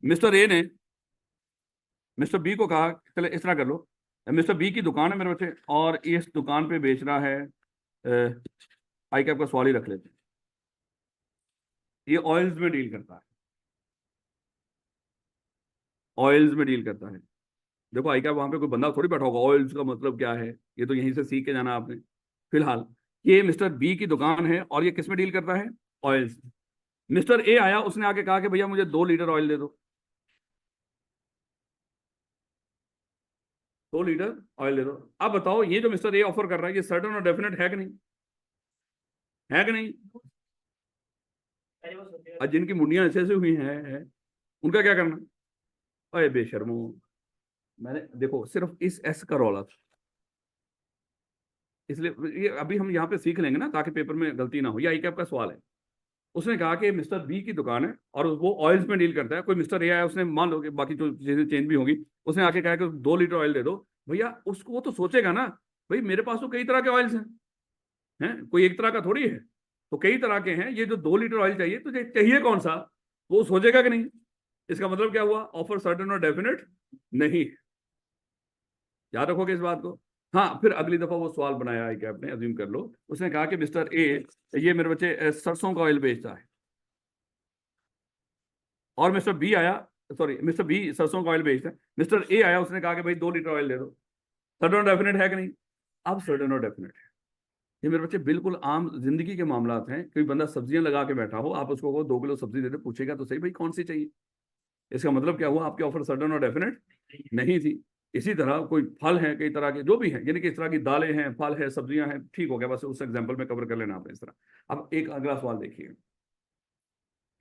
मिस्टर ए ने मिस्टर बी को कहा, चले इस तरह कर लो, मिस्टर बी की दुकान है मेरे बच्चे, और इस दुकान पे बेच रहा है, आई कैप का सवाल ही रख लेते हैं, ये ऑयल्स में डील करता है, ऑयल्स में डील करता है। देखो आई क्या वहां पे कोई बंदा थोड़ी बैठा होगा ऑयल्स का मतलब क्या है, ये तो यहीं से सीख के जाना आपने। फिलहाल ये मिस्टर बी की दुकान है और ये किस में डील करता है, ऑयल्स। मिस्टर ए आया, उसने आके कहा कि भैया मुझे 2 लीटर ऑयल दे दो, 2 लीटर ऑयल दे दो। अब बताओ ये जो मिस्टर ए ऑफर कर रहा है ये सर्टेन और डेफिनेट है कि नहीं, है कि नहीं। आज जिनकी मुंडियां ऐसे ऐसे हुई हैं उनका क्या करना। अरे बेशर्मो, मैंने देखो सिर्फ इस एस का रौला था, इसलिए ये अभी हम यहाँ पे सीख लेंगे ना ताकि पेपर में गलती ना हो। ये आई कैप का सवाल है। उसने कहा कि मिस्टर बी की दुकान है और वो ऑयल्स में डील करता है। कोई मिस्टर ए आया, उसने मान लो कि बाकी जो चीजें चेंज भी होंगी, उसने आके कहा कि 2 लीटर ऑयल दे दो। भैया उसको वो तो सोचेगा ना, भाई मेरे पास तो कई तरह के ऑयल्स हैं, कोई एक तरह का थोड़ी है, तो कई तरह के हैं। ये जो 2 लीटर ऑयल चाहिए तुझे, चाहिए कौन सा, वो सोचेगा कि नहीं। इसका मतलब क्या हुआ, ऑफर सर्टेन और डेफिनेट नहीं। याद रखोगे इस बात को। हाँ, फिर अगली दफा वो सवाल बनाया है कि आपने अज्यूम कर लो, उसने कहा कि मिस्टर ए, ये मेरे बच्चे सरसों का ऑयल बेचता है, और मिस्टर बी आया, सॉरी मिस्टर बी सरसों का ऑयल बेचता है, मिस्टर ए आया, उसने कहा कि भाई 2 लीटर ऑयल दे दो। सर्टेन और डेफिनेट है कि नहीं। अब सर्टेन और डेफिनेट है। ये मेरे बच्चे बिल्कुल आम जिंदगी के मामलात हैं। कोई बंदा सब्जियां लगा के बैठा हो, आप उसको 2 किलो सब्जी दे दे, पूछेगा तो सही भाई कौन सी चाहिए। इसका मतलब क्या हुआ, आपकी ऑफर सर्टेन और डेफिनेट नहीं थी। इसी तरह कोई फल है, कई तरह के जो भी हैं, यानी कि इस तरह की दालें हैं, फल है, सब्जियां हैं, ठीक हो गया, बस उस एग्जांपल में कवर कर लेना आपने इस तरह। अब एक अगला सवाल देखिए।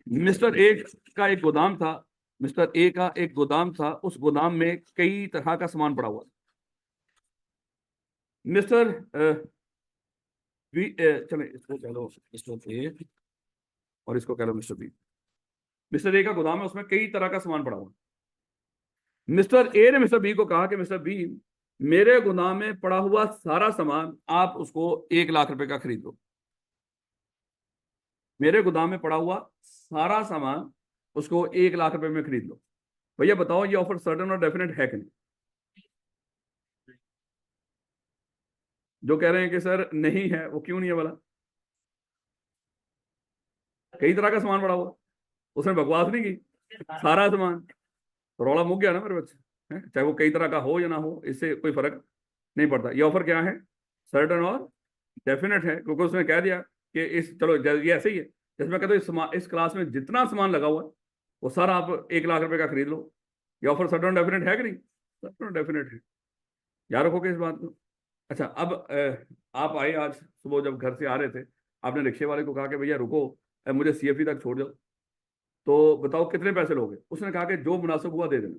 मिस्टर ए का एक गोदाम था, मिस्टर ए का एक गोदाम था, उस गोदाम में कई तरह का सामान पड़ा हुआ था। मिस्टर बी, चले इसको कह लो मिस्टर ए और इसको कह लो मिस्टर बी। मिस्टर ए का गोदाम है, उसमें कई तरह का सामान पड़ा हुआ। मिस्टर ए ने मिस्टर बी को कहा कि मिस्टर बी, मेरे गोदाम में पड़ा हुआ सारा सामान आप उसको 1 लाख रुपए का खरीद लो। मेरे गोदाम में पड़ा हुआ सारा सामान उसको 1 लाख रुपए में खरीद लो। भैया बताओ ये ऑफर सर्टेन और डेफिनेट है कि नहीं। जो कह रहे हैं कि सर नहीं है, वो क्यों नहीं है वाला, कई तरह का सामान पड़ा हुआ, उसने बकवास नहीं की, सारा सामान। तो रौला मुक गया ना मेरे बच्चे, चाहे वो कई तरह का हो या ना हो, इससे कोई फर्क नहीं पड़ता। ये ऑफर क्या है, सर्टेन और डेफिनेट है, क्योंकि उसने कह दिया कि इस, चलो ये ऐसे ही है जैसे मैं कहता हूँ इस क्लास में जितना सामान लगा हुआ है वो सारा आप 1 लाख रुपए का खरीद लो। ये ऑफर सर्टेन और डेफिनेट है कि नहीं, सर्टेन और डेफिनेट है। याद रखोगे इस बात को। अच्छा, अब आप आए आज सुबह जब घर से आ रहे थे, आपने रिक्शे वाले को कहा कि भैया रुको, मुझे सीएफई तक छोड़ जाओ, तो बताओ कितने पैसे लोगे। उसने कहा कि जो मुनासिब हुआ दे देना।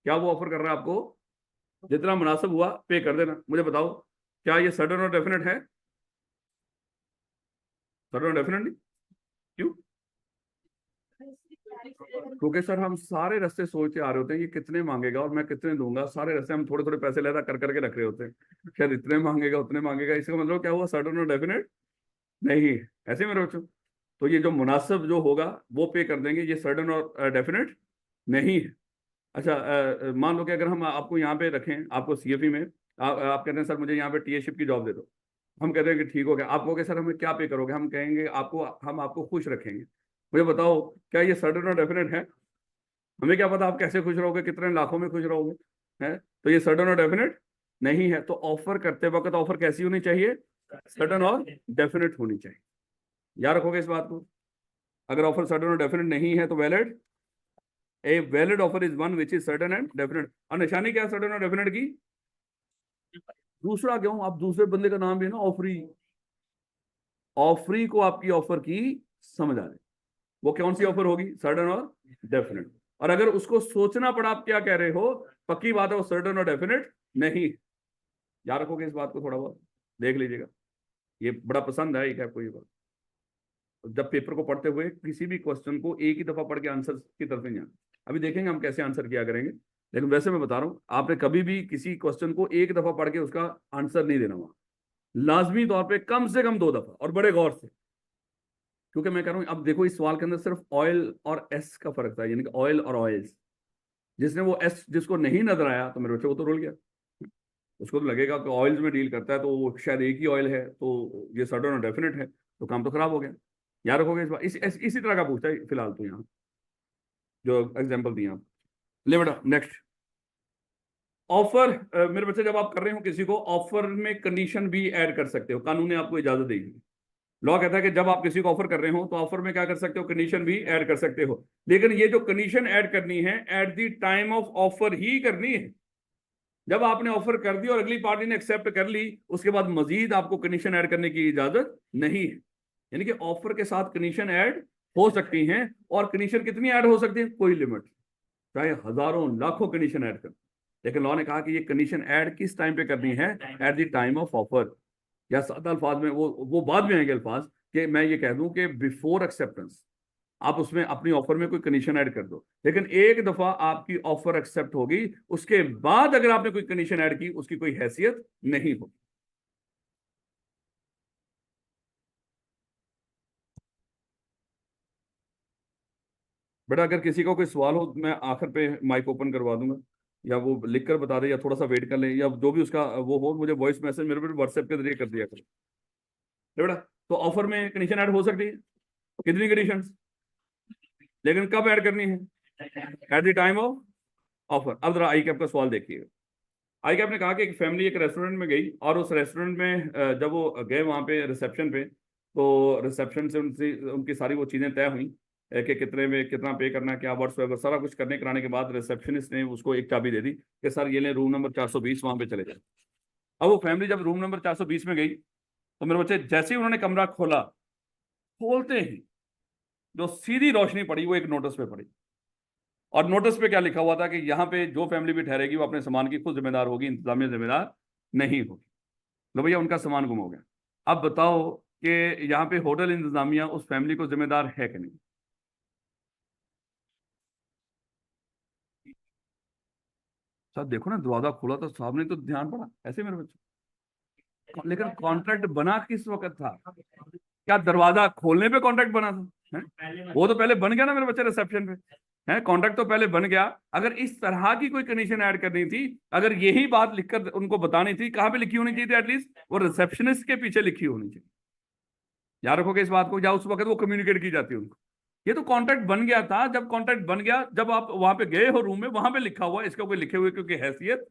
क्या वो ऑफर कर रहा है आपको, जितना मुनासिब हुआ पे कर देना। मुझे बताओ क्या ये सर्टेन और डेफिनेट है, सर्टेन और डेफिनेट नहीं, क्यों। क्योंकि सर हम सारे रास्ते सोचते आ रहे होते हैं ये कितने मांगेगा और मैं कितने दूंगा, सारे रास्ते हम थोड़े थोड़े पैसे लेता कर करके रख रहे होते हैं, शायद इतने मांगेगा उतने मांगेगा। इसका मतलब क्या हुआ, सर्टेन और डेफिनेट नहीं। ऐसे मेरे बच्चों, तो ये जो मुनासिब जो होगा वो पे कर देंगे, ये सर्टेन और डेफिनेट नहीं है। अच्छा, मान लो कि अगर हम आपको यहाँ पे रखें, आपको सीएफई में, आप कहते हैं सर मुझे यहाँ पे टीएशिप की जॉब दे दो। हम कहते हैं कि ठीक हो गया। आप कहोगे सर हमें क्या पे करोगे, हम कहेंगे आपको, हम आपको खुश रखेंगे। मुझे बताओ क्या ये सर्टेन और डेफिनेट है। हमें क्या पता आप कैसे खुश रहोगे, कितने लाखों में खुश रहोगे, है तो ये सर्टेन और डेफिनेट नहीं है। तो ऑफर करते वक्त ऑफर कैसी होनी चाहिए, सर्टेन और डेफिनेट होनी चाहिए। याद रखोगे इस बात को। अगर ऑफर सर्टेन और डेफिनेट नहीं है तो valid, a valid offer is one which is certain and definite. और निशानी क्या है सर्टेन और डेफिनेट की, दूसरा क्यों, आप दूसरे बंदे का नाम भी है ना ऑफरी, ऑफरी को आपकी ऑफर की समझ आ रही, वो कौन सी ऑफर होगी, सर्टेन और डेफिनेट। और अगर उसको सोचना पड़ा आप क्या कह रहे हो, पक्की बात है वो सर्टेन और डेफिनेट नहीं। याद रखोगे इस बात को, थोड़ा बहुत देख लीजिएगा। ये बड़ा पसंद है एक आपको ये बात। जब पेपर को पढ़ते हुए किसी भी क्वेश्चन को एक ही दफा पढ़ के आंसर की तरफ नहीं जाना। अभी देखेंगे हम कैसे आंसर किया करेंगे, लेकिन वैसे मैं बता रहा हूं आपने कभी भी किसी क्वेश्चन को एक दफा पढ़ के उसका आंसर नहीं देना वहां, लाजमी तौर पे कम से कम 2 दफा और बड़े गौर से। क्योंकि मैं कह रहा हूं अब देखो इस सवाल के अंदर सिर्फ ऑयल और एस का फर्क था, यानी कि ऑयल और ऑयल्स। जिसने वो एस जिसको नहीं नजर आया तो मेरे बच्चे वो तो रुल गया, उसको तो लगेगा कि ऑयल्स में डील करता है तो वो शायद एक ही ऑयल है, तो ये सर्टेन और डेफिनेट है, तो काम तो खराब हो गया। याद रखोगे इस बार, इसी तरह का पूछता है फिलहाल तो यहाँ जो एग्जाम्पल दिया आप। ले बेटा नेक्स्ट। ऑफर मेरे बच्चे जब आप कर रहे हो किसी को, ऑफर में कंडीशन भी ऐड कर सकते हो, कानून ने आपको इजाजत दी है। लॉ कहता है कि जब आप किसी को ऑफर कर रहे हो तो ऑफर में क्या कर सकते हो, कंडीशन भी ऐड कर सकते हो। लेकिन ये जो कंडीशन ऐड करनी है at the time of offer ही करनी है। जब आपने ऑफर कर दी और अगली पार्टी ने एक्सेप्ट कर ली, उसके बाद मजीद आपको कंडीशन ऐड करने की इजाजत नहीं है। यानी कि ऑफर के साथ कंडीशन ऐड हो सकती हैं, और कंडीशन कितनी ऐड हो सकती है, कोई लिमिट, चाहे हजारों लाखों कंडीशन ऐड कर। लेकिन लॉ ने कहा कि ये कंडीशन ऐड किस टाइम पे करनी है, at the time of offer. या सादा अल्फाज में, वो बाद में आएंगे अल्फाज, कि मैं ये कह दूं कि बिफोर एक्सेप्टेंस आप उसमें अपनी ऑफर में कोई कंडीशन ऐड कर दो। लेकिन एक दफा आपकी ऑफर एक्सेप्ट होगी, उसके बाद अगर आपने कोई कंडीशन ऐड की, उसकी कोई हैसियत नहीं होगी। बेटा अगर किसी का कोई सवाल हो, मैं आखिर पे माइक ओपन करवा दूंगा, या वो लिख कर बता दे, या थोड़ा सा वेट कर ले, या जो भी उसका वो हो, मुझे वॉइस मैसेज मेरे पे व्हाट्सएप के जरिए कर दिया करो। बेटा तो ऑफर में कंडीशन ऐड हो सकती है, कितनी कंडीशन, लेकिन कब ऐड करनी है, at the time of offer. अब जरा आई कैप का सवाल देखिएगा। आई कैप ने कहा कि एक फैमिली एक रेस्टोरेंट में गई, और उस रेस्टोरेंट में जब वो गए वहाँ पे रिसेप्शन पे, तो रिसेप्शन से उनसे उनकी सारी वो चीज़ें तय हुई कि कितने में कितना पे करना है, क्या वर्ड्स, सारा कुछ करने कराने के बाद रिसेप्शनिस्ट ने उसको एक चाबी दे दी कि सर ये ले रूम नंबर 420, वहाँ पे चले जाए। अब वो फैमिली जब रूम नंबर 420 में गई, तो मेरे बच्चे जैसे ही उन्होंने कमरा खोला, खोलते ही जो सीधी रोशनी पड़ी वो एक नोटिस पे पड़ी। और नोटिस पे क्या लिखा हुआ था कि यहाँ पे जो फैमिली भी ठहरेगी वो अपने सामान की खुद जिम्मेदार होगी, इंतजामिया जिम्मेदार नहीं होगी। लो भैया उनका सामान गुम हो गया। अब बताओ कि यहाँ पे होटल इंतजामिया उस फैमिली को जिम्मेदार है कि नहीं। साहब देखो ना, दरवाजा खोला तो साहब ने तो ध्यान पड़ा ऐसे मेरे बच्चे, लेकिन कॉन्ट्रैक्ट बना किस वक्त था, क्या दरवाजा खोलने पे कॉन्ट्रैक्ट बना था, है? वो तो पहले बन गया ना मेरे बच्चे रिसेप्शन पे, है कॉन्ट्रैक्ट तो पहले बन गया। अगर इस तरह की कोई कंडीशन ऐड करनी थी, अगर यही बात लिखकर उनको बतानी थी, कहां पे लिखी होनी चाहिए थी, एटलीस्ट वो रिसेप्शनिस्ट के पीछे लिखी होनी चाहिए। याद रखोगे इस बात को, या उस वक्त वो कम्युनिकेट की जाती है उनको। ये तो कॉन्ट्रैक्ट बन गया था, जब कॉन्ट्रैक्ट बन गया, जब आप वहां पे गए हो रूम में, वहां पे लिखा हुआ है, इसका कोई लिखे हुए क्योंकि हैसियत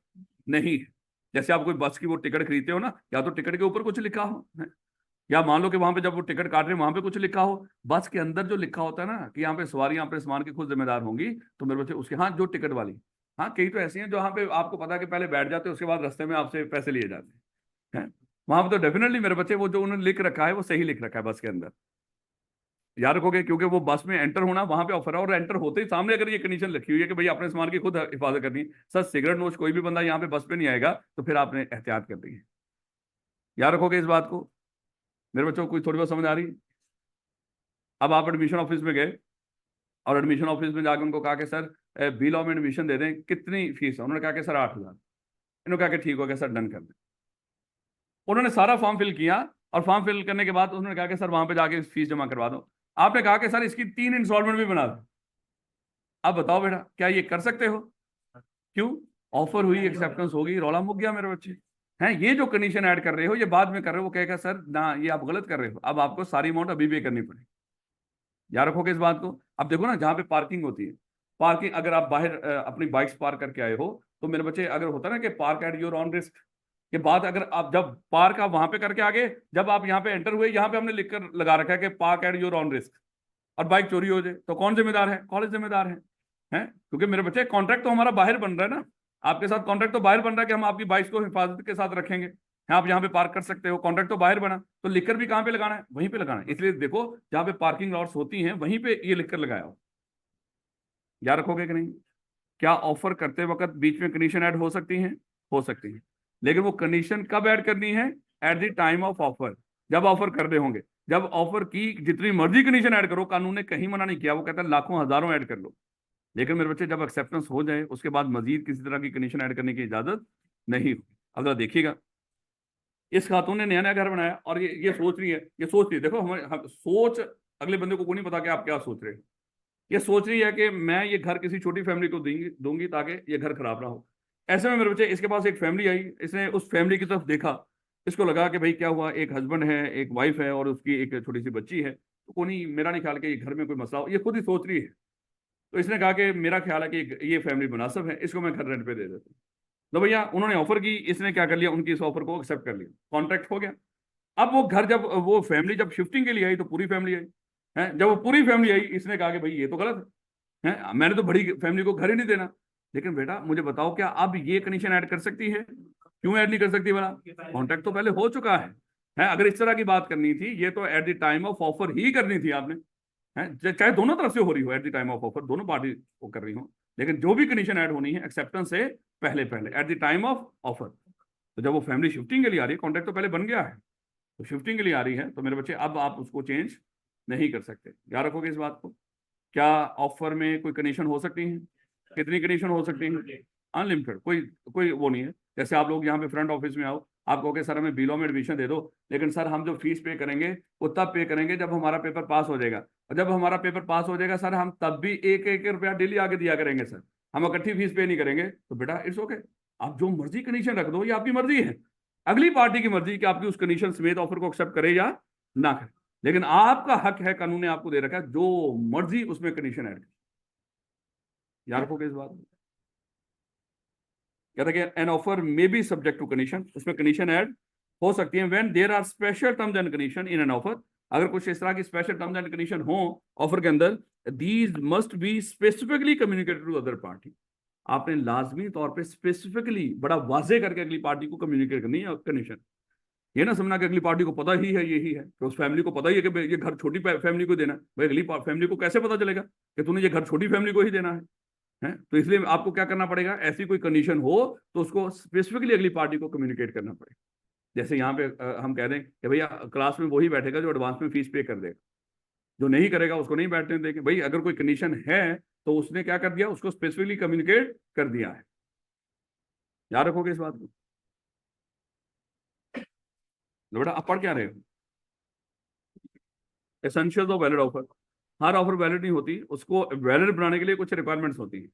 नहीं है। जैसे आप कोई बस की वो टिकट खरीदते हो ना, या तो टिकट के ऊपर कुछ लिखा हो, है? या मान लो कि वहां पे जब वो टिकट काट रहे हैं वहां पे कुछ लिखा हो। बस के अंदर जो लिखा होता है ना कि यहाँ पे सवारी यहाँ पे सामान की खुद जिम्मेदार होंगी, तो मेरे बच्चे उसके, हाँ जो टिकट वाली, हाँ कई तो ऐसी हैं जो यहाँ पे आपको पता है कि पहले बैठ जाते हैं, उसके बाद रास्ते में आपसे पैसे लिए जाते हैं। वहां पे तो डेफिनेटली मेरे बच्चे वो जो उन्होंने लिख रखा है वो सही लिख रखा है बस के अंदर। याद रखोगे, क्योंकि वो बस में एंटर होना वहां पे ऑफर है, और एंटर होते ही सामने अगर ये कंडीशन लिखी हुई है कि भाई अपने सामान की खुद हिफाजत करनी है। सर सिगरेट नोच कोई भी बंदा यहाँ पे बस पे नहीं आएगा, तो फिर आपने एहतियात कर दी है। याद रखोगे इस बात को, मेरे बच्चों को कोई थोड़ी बहुत समझ आ रही है। अब आप एडमिशन ऑफिस में गए, और एडमिशन ऑफिस में जाकर उनको कहा कि सर बी लॉ में एडमिशन दे दें, कितनी फीस है। उन्होंने कहा कि सर 8,000। इन्होंने कहा कि ठीक हो गया सर, डन कर दें। उन्होंने सारा फॉर्म फिल किया, और फॉर्म फिल करने के बाद उन्होंने कहा कि सर वहां पे जाके फीस जमा करवा दो। आपने कहा कि सर इसकी 3 इंस्टॉलमेंट भी बना दो। अब बताओ बेटा क्या ये कर सकते हो, क्यों, ऑफर हुई, एक्सेप्टेंस होगी, रौला मुक गया मेरे बच्चे। हैं ये जो कंडीशन ऐड कर रहे हो, ये बाद में कर रहे हो, वो कहेगा सर ना ये आप गलत कर रहे हो, अब आपको सारी अमाउंट अभी पे करनी पड़ेगी। याद रखोगे इस बात को। अब देखो ना, जहाँ पे पार्किंग होती है, पार्किंग अगर आप बाहर अपनी बाइक्स पार्क करके आए हो, तो मेरे बच्चे अगर होता है ना कि park at your on risk के बाद, अगर आप जब पार्क आप वहां पे करके आ गए, जब आप यहाँ पे एंटर हुए, यहाँ पे हमने लिखकर लगा रखा है कि park at your on risk, और बाइक चोरी हो जाए तो कौन जिम्मेदार है, कॉलेज जिम्मेदार है? क्योंकि मेरे बच्चे कॉन्ट्रैक्ट तो हमारा बाहर बन रहा है ना, आपके साथ कॉन्ट्रैक्ट तो बाहर बन रहा है कि हम आपकी बाइक को हिफाजत के साथ रखेंगे, है आप यहाँ पे पार्क कर सकते हो, कॉन्ट्रैक्ट तो बाहर बना, तो लिखकर भी कहाँ पे लगाना है, वहीं पे लगाना है। इसलिए देखो जहाँ पे पार्किंग लॉट्स होती हैं वहीं पे ये लिखकर लगाया हो। याद रखोगे कि नहीं। क्या ऑफर करते वक्त बीच में कंडीशन ऐड हो सकती हैं, हो सकती है, लेकिन वो कंडीशन कब ऐड करनी है, at the time of offer, जब ऑफर कर रहे होंगे। जब ऑफर की जितनी मर्जी कंडीशन ऐड करो, कानून ने कहीं मना नहीं किया, वो कहता है लाखों हजारों ऐड कर लो। लेकिन मेरे बच्चे जब एक्सेप्टेंस हो जाए, उसके बाद मजीद किसी तरह की कंडीशन ऐड करने की इजाजत नहीं हो। अब जरा देखिएगा, इस खातून ने नया नया घर बनाया, और ये सोच रही है, ये सोच रही है, देखो हम सोच अगले बंदे को नहीं पता कि आप क्या सोच रहे हैं। ये सोच रही है कि मैं ये घर किसी छोटी फैमिली को दूंगी ताकि ये घर खराब ना हो। ऐसे में मेरे बच्चे इसके पास एक फैमिली आई, इसने उस फैमिली की तरफ देखा, इसको लगा कि भाई क्या हुआ, एक हस्बैंड है, एक वाइफ है, और उसकी एक छोटी सी बच्ची है, तो कोई नहीं, मेरा नहीं ख्याल कि ये घर में कोई मसला हो, ये खुद ही सोच रही है। तो इसने कहा कि मेरा ख्याल है कि ये फैमिली मुनासिब है, इसको मैं घर रेंट पे दे देता हूँ। तो भैया उन्होंने ऑफर की, इसने क्या कर लिया, उनकी इस ऑफर को एक्सेप्ट कर लिया, कॉन्ट्रैक्ट हो गया। अब वो घर जब वो फैमिली जब शिफ्टिंग के लिए आई तो पूरी फैमिली आई है, जब वो पूरी फैमिली आई इसने कहा कि भाई ये तो गलत है, मैंने तो बड़ी फैमिली को घर ही नहीं देना। लेकिन बेटा मुझे बताओ, क्या अब ये कंडीशन ऐड कर सकती है? क्यों ऐड नहीं कर सकती भला? कॉन्ट्रैक्ट तो पहले हो चुका है। अगर इस तरह की बात करनी थी ये तो at the time of offer ही करनी थी आपने, है, चाहे दोनों तरफ से हो रही हो, eight the time of offer दोनों पार्टी को कर रही हो, लेकिन जो भी कंडीशन ऐड होनी है एक्सेप्टेंस से पहले पहले eight the time of offer. तो जब वो फैमिली शिफ्टिंग के लिए आ रही है, कॉन्ट्रैक्ट तो पहले बन गया है, तो शिफ्टिंग के लिए आ रही है, तो मेरे बच्चे अब आप उसको चेंज नहीं कर सकते। याद रखोगे इस बात को। क्या ऑफर में कोई कंडीशन हो सकती है? कितनी कंडीशन हो सकती है? अनलिमिटेड, कोई कोई वो नहीं है। जैसे आप लोग यहाँ पे फ्रंट ऑफिस में आओ, आप कहोगे सर हमें बीलो में एडमिशन दे दो, लेकिन सर हम जो फीस पे करेंगे वो तब पे करेंगे जब हमारा पेपर पास हो जाएगा, और जब हमारा पेपर पास हो जाएगा सर हम तब भी एक एक रुपया डेली आगे दिया करेंगे सर, हम इकट्ठी फीस पे नहीं करेंगे। तो बेटा इट्स ओके, आप जो मर्जी कंडीशन रख दो, ये आपकी मर्जी है, अगली पार्टी की मर्जी कि आपकी उस कंडीशन समेत ऑफर को एक्सेप्ट करे या ना करे, लेकिन आपका हक है, कानून ने आपको दे रखा है, जो मर्जी उसमें कंडीशन ऐड करे। याद रखोगे इस बात। कहता है कि an offer may be subject to condition, उसमें कंडीशन ऐड हो सकती है when there are special terms and condition in an offer. अगर कुछ इस तरह की स्पेशल टर्म्स एंड कंडीशन हो ऑफर के अंदर, these must be specifically communicated to other party. आपने लाजमी तौर पे स्पेसिफिकली बड़ा वाजे करके अगली पार्टी को कम्युनिकेट करनी है कंडीशन। ये ना समझना कि अगली पार्टी को पता ही है यही है, तो उस फैमिली को पता ही है कि ये घर छोटी फैमिली को देना है, भाई अगली फैमिली को कैसे पता चलेगा कि तूने ये घर छोटी फैमिली को ही देना है? तो इसलिए आपको क्या करना पड़ेगा, ऐसी कोई कंडीशन हो तो उसको स्पेसिफिकली अगली पार्टी को कम्युनिकेट करना पड़ेगा। जैसे यहाँ पे हम कह दें कि भैया क्लास में वही बैठेगा जो एडवांस में फीस पे कर देगा, जो नहीं करेगा उसको नहीं बैठने देंगे। भाई अगर कोई कंडीशन है तो उसने क्या कर दिया, उसको स्पेसिफिकली कम्युनिकेट कर दिया है। याद रखोगे इस बात को। बेटा आप पढ़ क्या रहे हो? Essentials of valid offer. Her offer valid नहीं होती, उसको वैलिड बनाने के लिए कुछ रिक्वायरमेंट्स होती है।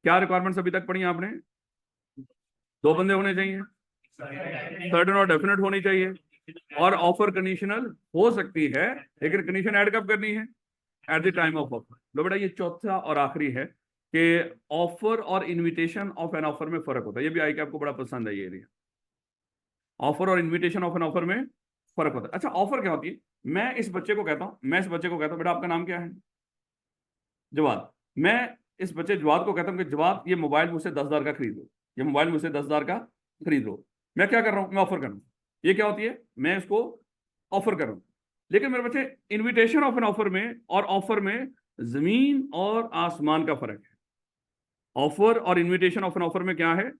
क्या रिक्वायरमेंट्स अभी तक पढ़ी आपने? 2 बंदे होने चाहिए, सर्टेन और डेफिनेट होनी चाहिए, और ऑफर कंडीशनल हो सकती है, लेकिन कंडीशन ऐड कब करनी है? At the time of offer. लो बेटा ये चौथा और आखिरी है कि ऑफर और इनविटेशन ऑफ एन ऑफर में फर्क होता है। ये भी आई कि आपको बड़ा पसंद है ये एरिया, ऑफर और इनविटेशन ऑफ एन ऑफर में फर्क होता है। अच्छा ऑफर क्या होती है? मैं इस बच्चे को कहता हूँ बेटा आपका नाम क्या है? जवाद। मैं इस बच्चे जवाद को कहता हूँ कि जवाद ये मोबाइल मुझसे 10,000 का खरीद लो, ये मोबाइल मुझसे 10,000 का खरीद लो। मैं क्या कर रहा हूँ? मैं ऑफर कर रहा हूँ। ये क्या होती है? मैं इसको ऑफर कर रहा हूँ। लेकिन मेरे बच्चे इनविटेशन ऑफ एन ऑफर में और ऑफर में जमीन और आसमान का फर्क है। ऑफर और इनविटेशन ऑफ एन ऑफर में क्या है?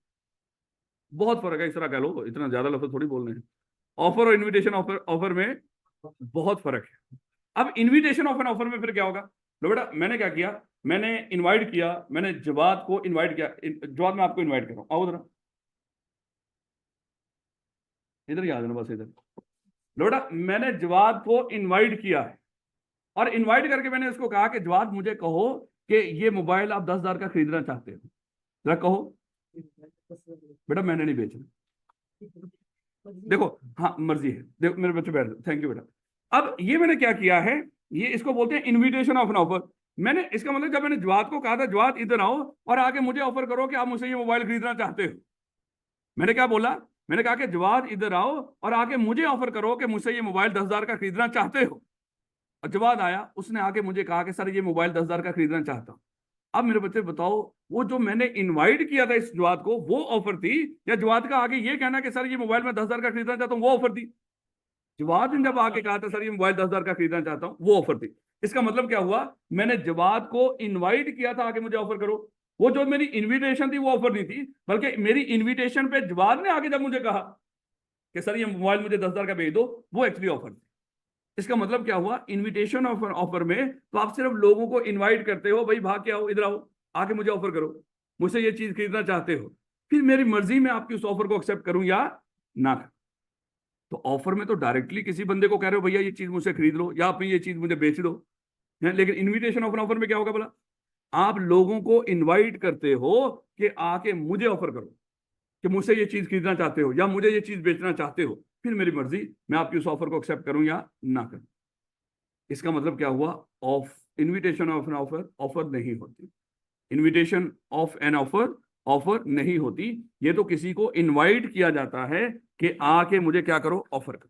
बहुत फर्क है, इस तरह कह लो, इतना ज्यादा लफ्ज थोड़ी बोलने हैं। ऑफर और इनविटेशन ऑफर में बहुत फर्क है। अब इनविटेशन ऑफ एन ऑफर में फिर क्या होगा? लो बेटा मैंने क्या किया, मैंने इनवाइट किया, मैंने जवाद को इनवाइट किया, जवाद मैं आपको इनवाइट कर रहा हूं, आओ जरा इधर ही आ जाना, बस इधर। लो बेटा मैंने जवाद को इनवाइट किया है, और इनवाइट करके मैंने उसको कहा कि जवाद मुझे कहो कि ये मोबाइल आप 10,000 का खरीदना चाहते हो, जरा कहो। बेटा मैंने नहीं बेचना, देखो हाँ मर्जी है, देखो मेरे बच्चे बैठ, थैंक यू बेटा। अब ये मैंने क्या किया है, ये इसको बोलते हैं इनविटेशन ऑफ एन ऑफर। मैंने इसका मतलब जब मैंने जवाद को कहा था जवाद इधर आओ और आके मुझे ऑफर करो कि आप मुझसे ये मोबाइल खरीदना चाहते हो, मैंने क्या बोला? मैंने कहा कि जवाद इधर आओ और आके मुझे ऑफर करो कि मुझसे ये मोबाइल 10,000 का खरीदना चाहते हो। और जवाद आया, उसने आके मुझे कहा कि सर ये मोबाइल 10,000 का खरीदना चाहता हूं। अब मेरे बच्चे बताओ, वो जो मैंने इनवाइट किया था इस जवाद को वो ऑफर थी, या जवाद का आगे ये कहना कि सर ये मोबाइल मैं 10,000 का खरीदना चाहता हूँ वो ऑफर थी? जवाद ने जब आके कहा था सर ये मोबाइल 10,000 का खरीदना चाहता हूँ वो ऑफर थी। इसका मतलब क्या हुआ? मैंने जवाद को इनवाइट किया था आके मुझे ऑफर करो, वो जो मेरी इनविटेशन थी वो ऑफर नहीं थी, बल्कि मेरी इनविटेशन पे जवाद ने आके जब मुझे कहा कि सर ये मोबाइल मुझे 10,000 का भेज दो, वो एक्चुअली ऑफर थी। इसका मतलब क्या हुआ? इनविटेशन ऑफर में तो आप सिर्फ लोगों को इनवाइट करते हो, भाई भाग के आओ, इधर आओ, आके मुझे ऑफर करो, मुझसे ये चीज खरीदना चाहते हो, फिर मेरी मर्जी में आपकी उस ऑफर को एक्सेप्ट करूं या ना करूं। तो ऑफर में तो डायरेक्टली किसी बंदे को कह रहे हो भैया ये चीज मुझसे खरीद लो या अपनी ये चीज मुझे बेच दो, है? लेकिन इनविटेशन ऑफ ऑफर में क्या होगा बोला? आप लोगों को इनवाइट करते हो कि आके मुझे ऑफर करो कि मुझसे ये चीज खरीदना चाहते हो या मुझे ये चीज बेचना चाहते हो, फिर मेरी मर्जी मैं आपकी उस ऑफर को एक्सेप्ट करूं या ना करूं। इसका मतलब क्या हुआ? Of invitation of an offer offer नहीं होती, invitation of an offer offer नहीं होती। ये तो किसी को इनवाइट किया जाता है कि आके मुझे क्या करो, ऑफर करो।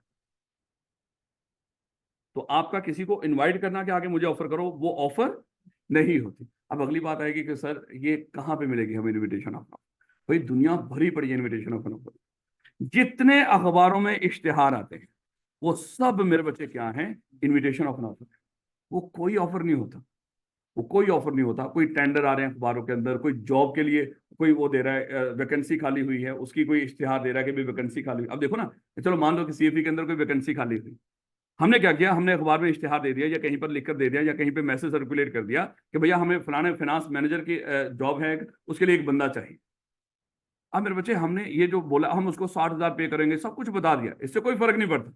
तो आपका किसी को इनवाइट करना कि आके मुझे ऑफर करो, वो ऑफर नहीं होती। अब अगली बात आएगी कि सर ये कहाँ पे मिलेगी हमें इनविटेशन ऑफ ऑफर? भाई दुनिया भरी पड़ी है इनविटेशन ऑफ ऑफर। जितने अखबारों में इश्तिहार आते हैं वो सब मेरे बच्चे क्या हैं, इनविटेशन ऑफ ऑफर। वो कोई ऑफर नहीं होता, वो कोई ऑफर नहीं होता। कोई टेंडर आ रहे हैं अखबारों के अंदर, कोई जॉब के लिए कोई वो दे रहा है, वैकेंसी खाली हुई है, उसकी कोई इश्तिहार दे रहा है कि भाई वैकेंसी खाली हुई। अब देखो ना, चलो मान लो कि सीएफई के अंदर कोई वैकेंसी खाली हुई, हमने क्या किया, हमने अखबार में इश्तिहार दे दिया या कहीं पर लिखकर दे दिया या कहीं पे मैसेज सर्कुलेट कर दिया कि भैया हमें फलाने फाइनेंस मैनेजर की जॉब है, उसके लिए एक बंदा चाहिए। अब मेरे बच्चे हमने ये जो बोला, हम उसको 60,000 पे करेंगे, सब कुछ बता दिया, इससे कोई फर्क नहीं पड़ता।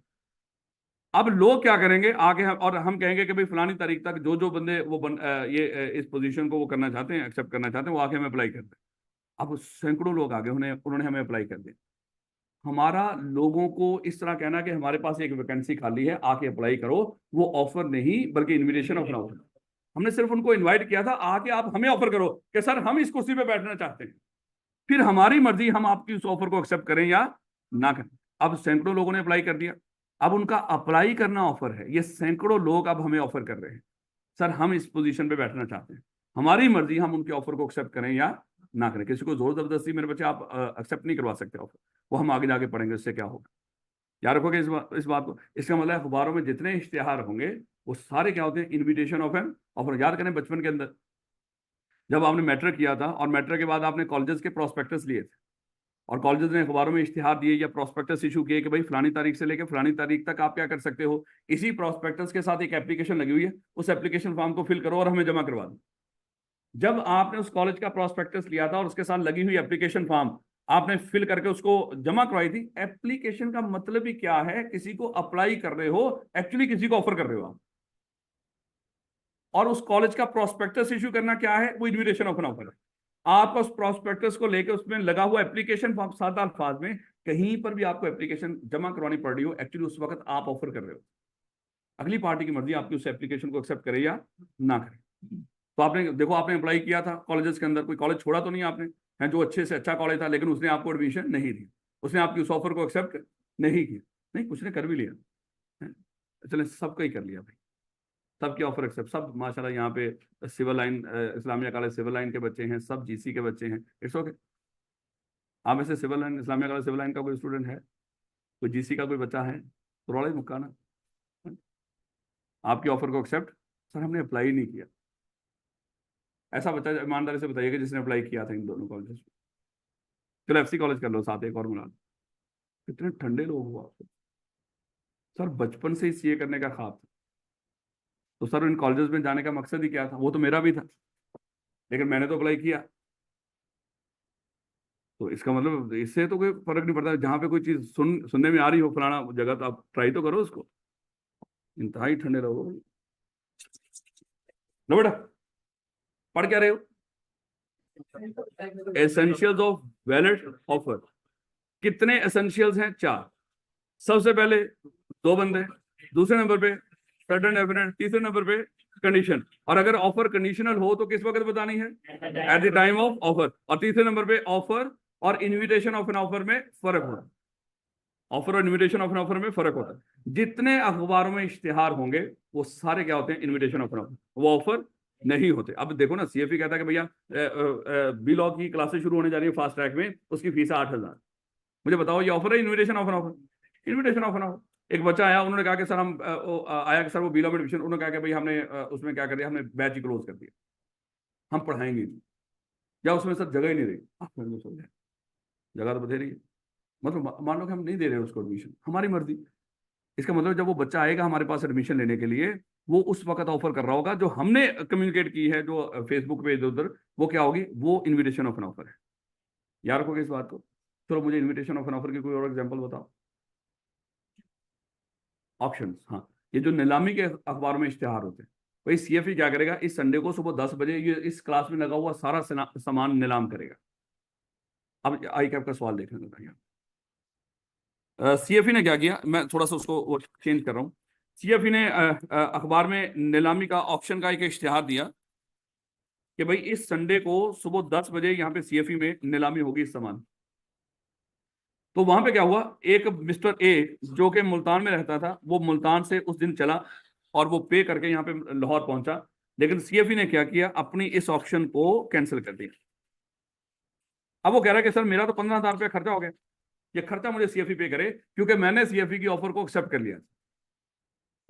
अब लोग क्या करेंगे आगे और हम कहेंगे कि भाई फलानी तारीख तक जो जो बंदे वो इस पोजीशन को वो करना चाहते हैं, एक्सेप्ट करना चाहते हैं, वो आके हमें अप्लाई कर दें। अब सैकड़ों लोग आगे उन्होंने हमें अप्लाई कर दिया। हमारा लोगों को इस तरह कहना कि हमारे पास एक वैकेंसी खाली है, आके अप्लाई करो, वो ऑफर नहीं बल्कि इन्विटेशन ऑफ ऑफर। हमने सिर्फ उनको इनवाइट किया था, आके आप हमें ऑफर करो कि सर हम इस कुर्सी पे बैठना चाहते हैं, फिर हमारी मर्जी हम आपकी उस ऑफर को एक्सेप्ट करें या ना करें। अब सैकड़ों लोगों ने अप्लाई कर दिया, अब उनका अप्लाई करना ऑफर है, ये सैकड़ों लोग अब हमें ऑफर कर रहे हैं, सर हम इस पोजीशन पे बैठना चाहते हैं, हमारी मर्जी हम उनके ऑफर को एक्सेप्ट करें या ना करें। किसी को जोर जबरदस्ती मेरे बच्चे आप एक्सेप्ट नहीं करवा सकते ऑफर, वो हम आगे जाके पढ़ेंगे उससे क्या होगा। याद रखोगे इस बात को। इसका मतलब अखबारों में जितने इश्तिहार होंगे वो सारे क्या होते हैं, इन्विटेशन ऑफ एन ऑफर। याद करें बचपन के अंदर जब आपने मैट्रिक किया था और मैट्रिक के बाद आपने कॉलेजेस के प्रोस्पेक्टस लिए थे और कॉलेजेस ने अखबारों में इश्तिहार दिए या प्रोस्पेक्टस इशू किए कि भाई फलानी तारीख से लेकर फलानी तारीख तक आप क्या कर सकते हो, इसी प्रोस्पेक्टस के साथ एक एप्लीकेशन लगी हुई है, उस एप्लीकेशन फॉर्म को फिल करो और हमें जमा करवा दो। जब आपने उस कॉलेज का प्रोस्पेक्टस लिया था और उसके साथ लगी हुई एप्लीकेशन फॉर्म आपने फिल करके उसको जमा करवाई थी, एप्लीकेशन का मतलब ही क्या है, किसी को अप्लाई कर रहे हो, एक्चुअली किसी को ऑफर कर रहे हो आप। और उस कॉलेज का प्रोस्पेक्टस इशू करना क्या है, वो इन्विटेशन ऑफ एन ऑफर है। आपका उस प्रोस्पेक्टस को लेकर उसमें लगा हुआ एप्लीकेशन फॉर्म, सादा अल्फाज में कहीं पर भी आपको एप्लीकेशन जमा करवानी पड़ रही हो, एक्चुअली उस वक्त आप ऑफर कर रहे हो। अगली पार्टी की मर्जी आपकी उस एप्लीकेशन को एक्सेप्ट करे या ना करे। तो आपने देखो, आपने अप्लाई किया था कॉलेजेस के अंदर, कोई कॉलेज छोड़ा तो नहीं आपने, है जो अच्छे से अच्छा कॉलेज था, लेकिन उसने आपको एडमिशन नहीं दी, उसने आपकी उस ऑफर को एक्सेप्ट नहीं किया। नहीं, कुछ ने कर भी लिया, चले सबका ही कर लिया भाई, सबके ऑफर एक्सेप्ट। सब माशाल्लाह यहाँ पे civil line, Islamia college civil line के बच्चे हैं, सब जीसी के बच्चे हैं, इट्स ओके। आप में से civil line, Islamia college civil line का कोई स्टूडेंट है, कोई जीसी का कोई बच्चा है, तो रोड़ा ही मुक्का ना। आपकी ऑफर को एक्सेप्ट, सर हमने अप्लाई नहीं किया। ऐसा बच्चा ईमानदारी से बताइएगा जिसने अप्लाई किया था इन दोनों कॉलेज में। चलो एफसी कॉलेज कर लो, साथ एक और मिला दो। कितने ठंडे लोग हो आप सर, बचपन से ही सीए करने का ख्वाब था। तो सर इन कॉलेजेस में जाने का मकसद ही क्या था, वो तो मेरा भी था, लेकिन मैंने तो अप्लाई किया। तो इसका मतलब इससे तो कोई फर्क नहीं पड़ता, जहाँ पे कोई चीज सुनने में आ रही हो फलाना जगह, तो आप ट्राई तो करो उसको। इंतहाई ठंडे रहो। लो बेटा, पढ़ क्या रहे हो, एसेंशियल्स ऑफ वैलिड ऑफर। कितने एसेंशियल्स हैं, 4। सबसे पहले 2 बंदे, दूसरे नंबर पे सर्टेन डेफिनेट, तीसरे नंबर पे कंडीशन। और अगर ऑफर कंडीशनल हो तो किस वक्त बतानी है, at the time of offer. और तीसरे नंबर पे ऑफर और इन्विटेशन ऑफ एन ऑफर में फर्क होता है, ऑफर और इन्विटेशन ऑफ एन ऑफर में फर्क होता है। जितने अखबारों में इश्तिहार होंगे वो सारे क्या होते हैं, इन्विटेशन ऑफ एन ऑफर, वो ऑफर नहीं होते। अब देखो ना, सीएफई कहता है कि भैया बी लॉ की क्लासेस शुरू होने जा रही है फास्ट ट्रैक में, उसकी फीस 8,000। मुझे बताओ ये ऑफर है invitation of an offer? Invitation of an offer. एक बच्चा आया, उन्होंने कहा कि सर हम आया कि सर वो बी लॉ में एडमिशन, उन्होंने कहा कि भाई हमने उसमें क्या कर दिया, हमने बैच ही क्लोज कर दिया, हम पढ़ाएंगे नहीं, या उसमें सर जगह ही नहीं रही। आप समझे, जगह तो बथेरी है, मतलब मान लो कि हम नहीं दे रहे हैं उसको एडमिशन, हमारी मर्जी। इसका मतलब जब वो बच्चा आएगा हमारे पास एडमिशन लेने के लिए, वो उस वक्त ऑफर कर रहा होगा जो हमने कम्युनिकेट की है, जो फेसबुक पे इधर उधर, वो क्या होगी, वो इन्विटेशन ऑफ एन ऑफर है। याद रखोगे इस बात को। चलो मुझे इन्विटेशन ऑफ एन ऑफर की कोई और एग्जांपल बताओ। ऑप्शंस, हाँ, ये जो नीलामी के अखबारों में इश्तिहार होते हैं, भाई सीएफई क्या करेगा, इस संडे को सुबह 10 बजे ये इस क्लास में लगा हुआ सारा सामान नीलाम करेगा। अब आई कैप का सवाल देखने दो भैया। सीएफई ने क्या किया, मैं थोड़ा सा उसको चेंज कर रहा हूँ। सीएफई ने अखबार में नीलामी का ऑप्शन का एक इश्तिहार दिया कि भाई इस संडे को सुबह 10 बजे यहाँ पे सीएफई में नीलामी होगी इस सामान। तो वहां पे क्या हुआ, एक मिस्टर ए जो कि मुल्तान में रहता था, वो मुल्तान से उस दिन चला और वो पे करके यहाँ पे लाहौर पहुंचा, लेकिन सीएफई ने क्या किया, अपनी इस ऑप्शन को कैंसिल कर दिया। अब वो कह रहा है कि सर मेरा तो 15,000 रुपया खर्चा हो गया, ये खर्चा मुझे सीएफई पे करे क्योंकि मैंने सीएफई की ऑफर को एक्सेप्ट कर लिया।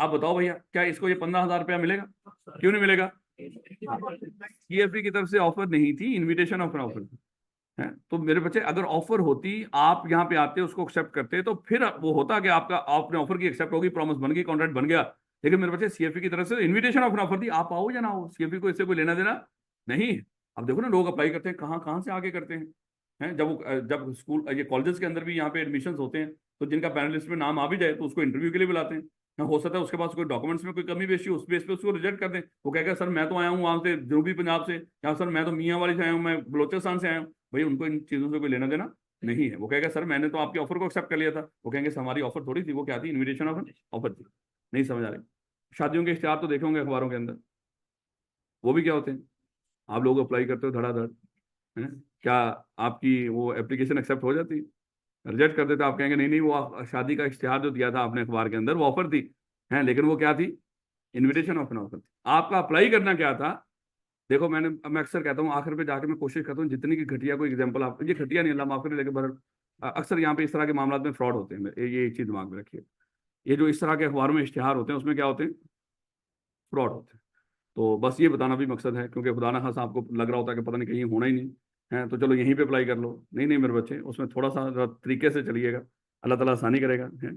आप बताओ भैया, क्या इसको ये 15,000 रुपया मिलेगा? क्यों नहीं मिलेगा? सीएफई की तरफ से ऑफर नहीं थी, इन्विटेशन ऑफर थी। है तो मेरे बच्चे, अगर ऑफर होती, आप यहाँ पे आते, उसको एक्सेप्ट करते, तो फिर वो होता कि आपका आपने ऑफर की एक्सेप्ट होगी, प्रॉमिस बन गई, कॉन्ट्रैक्ट बन गया। लेकिन मेरे बच्चे सीएफई की तरफ से इन्विटेशन ऑफर थी, आप आओ या ना आओ, सीएफई को इससे कोई लेना देना नहीं है। अब देखो ना, लोग अप्लाई करते हैं, कहाँ कहाँ से आगे करते हैं। जब स्कूल, ये कॉलेजेस के अंदर भी यहाँ पे एडमिशन होते हैं, तो जिनका पैनल लिस्ट में नाम आ भी जाए तो उसको इंटरव्यू के लिए बुलाते हैं। हो सकता है उसके पास कोई डॉक्यूमेंट्स में कोई कमी बेशी, उस बेस पे उसको रिजेक्ट कर दें। वो कहेगा सर मैं तो आया हूँ वहां से जनूबी पंजाब से, या सर मैं तो मियाँ वाली से आया हूँ, मैं बलोचिस्तान से आया हूँ। भाई उनको इन चीज़ों से कोई लेना देना नहीं है। वो कहेगा सर मैंने तो आपकी ऑफर को एक्सेप्ट कर लिया था। वो कहेंगे हमारी ऑफर थोड़ी थी, वो क्या थी, इन्विटेशन ऑफर थी। नहीं समझ आ रही? शादियों के इश्तेहार तो देखे होंगे अखबारों के अंदर, वो भी क्या होते हैं, आप लोग अप्लाई करते हो धड़ाधड़, है क्या आपकी वो एप्लीकेशन एक्सेप्ट हो जाती है? रिजेक्ट कर देते, आप कहेंगे नहीं नहीं, वो शादी का इश्तेहार जो दिया था आपने अखबार के अंदर, वो ऑफर थी, है, लेकिन वो क्या थी, इन्विटेशन ऑफर थी। आपका अप्लाई करना क्या था? देखो मैं अक्सर कहता हूँ, आखिर पे जाके मैं कोशिश करता हूँ जितनी की घटिया कोई एग्जांपल, आप ये घटिया नहीं, अल्लाह माफ करे, लेकिन अक्सर यहाँ पे इस तरह के मामला में फ्रॉड होते हैं। ये एक चीज दिमाग में रखिए, ये जो इस तरह के अखबार में इश्तेहार होते हैं, उसमें क्या होते हैं, फ्रॉड होते हैं। तो बस ये बताना भी मकसद है, क्योंकि खुदा ना खासा आपको लग रहा होता है कि पता नहीं कहीं होना ही नहीं है, तो चलो यहीं पे अप्लाई कर लो। नहीं नहीं मेरे बच्चे, उसमें थोड़ा सा जरा तरीके से चलिएगा, अल्लाह ताला आसानी करेगा। है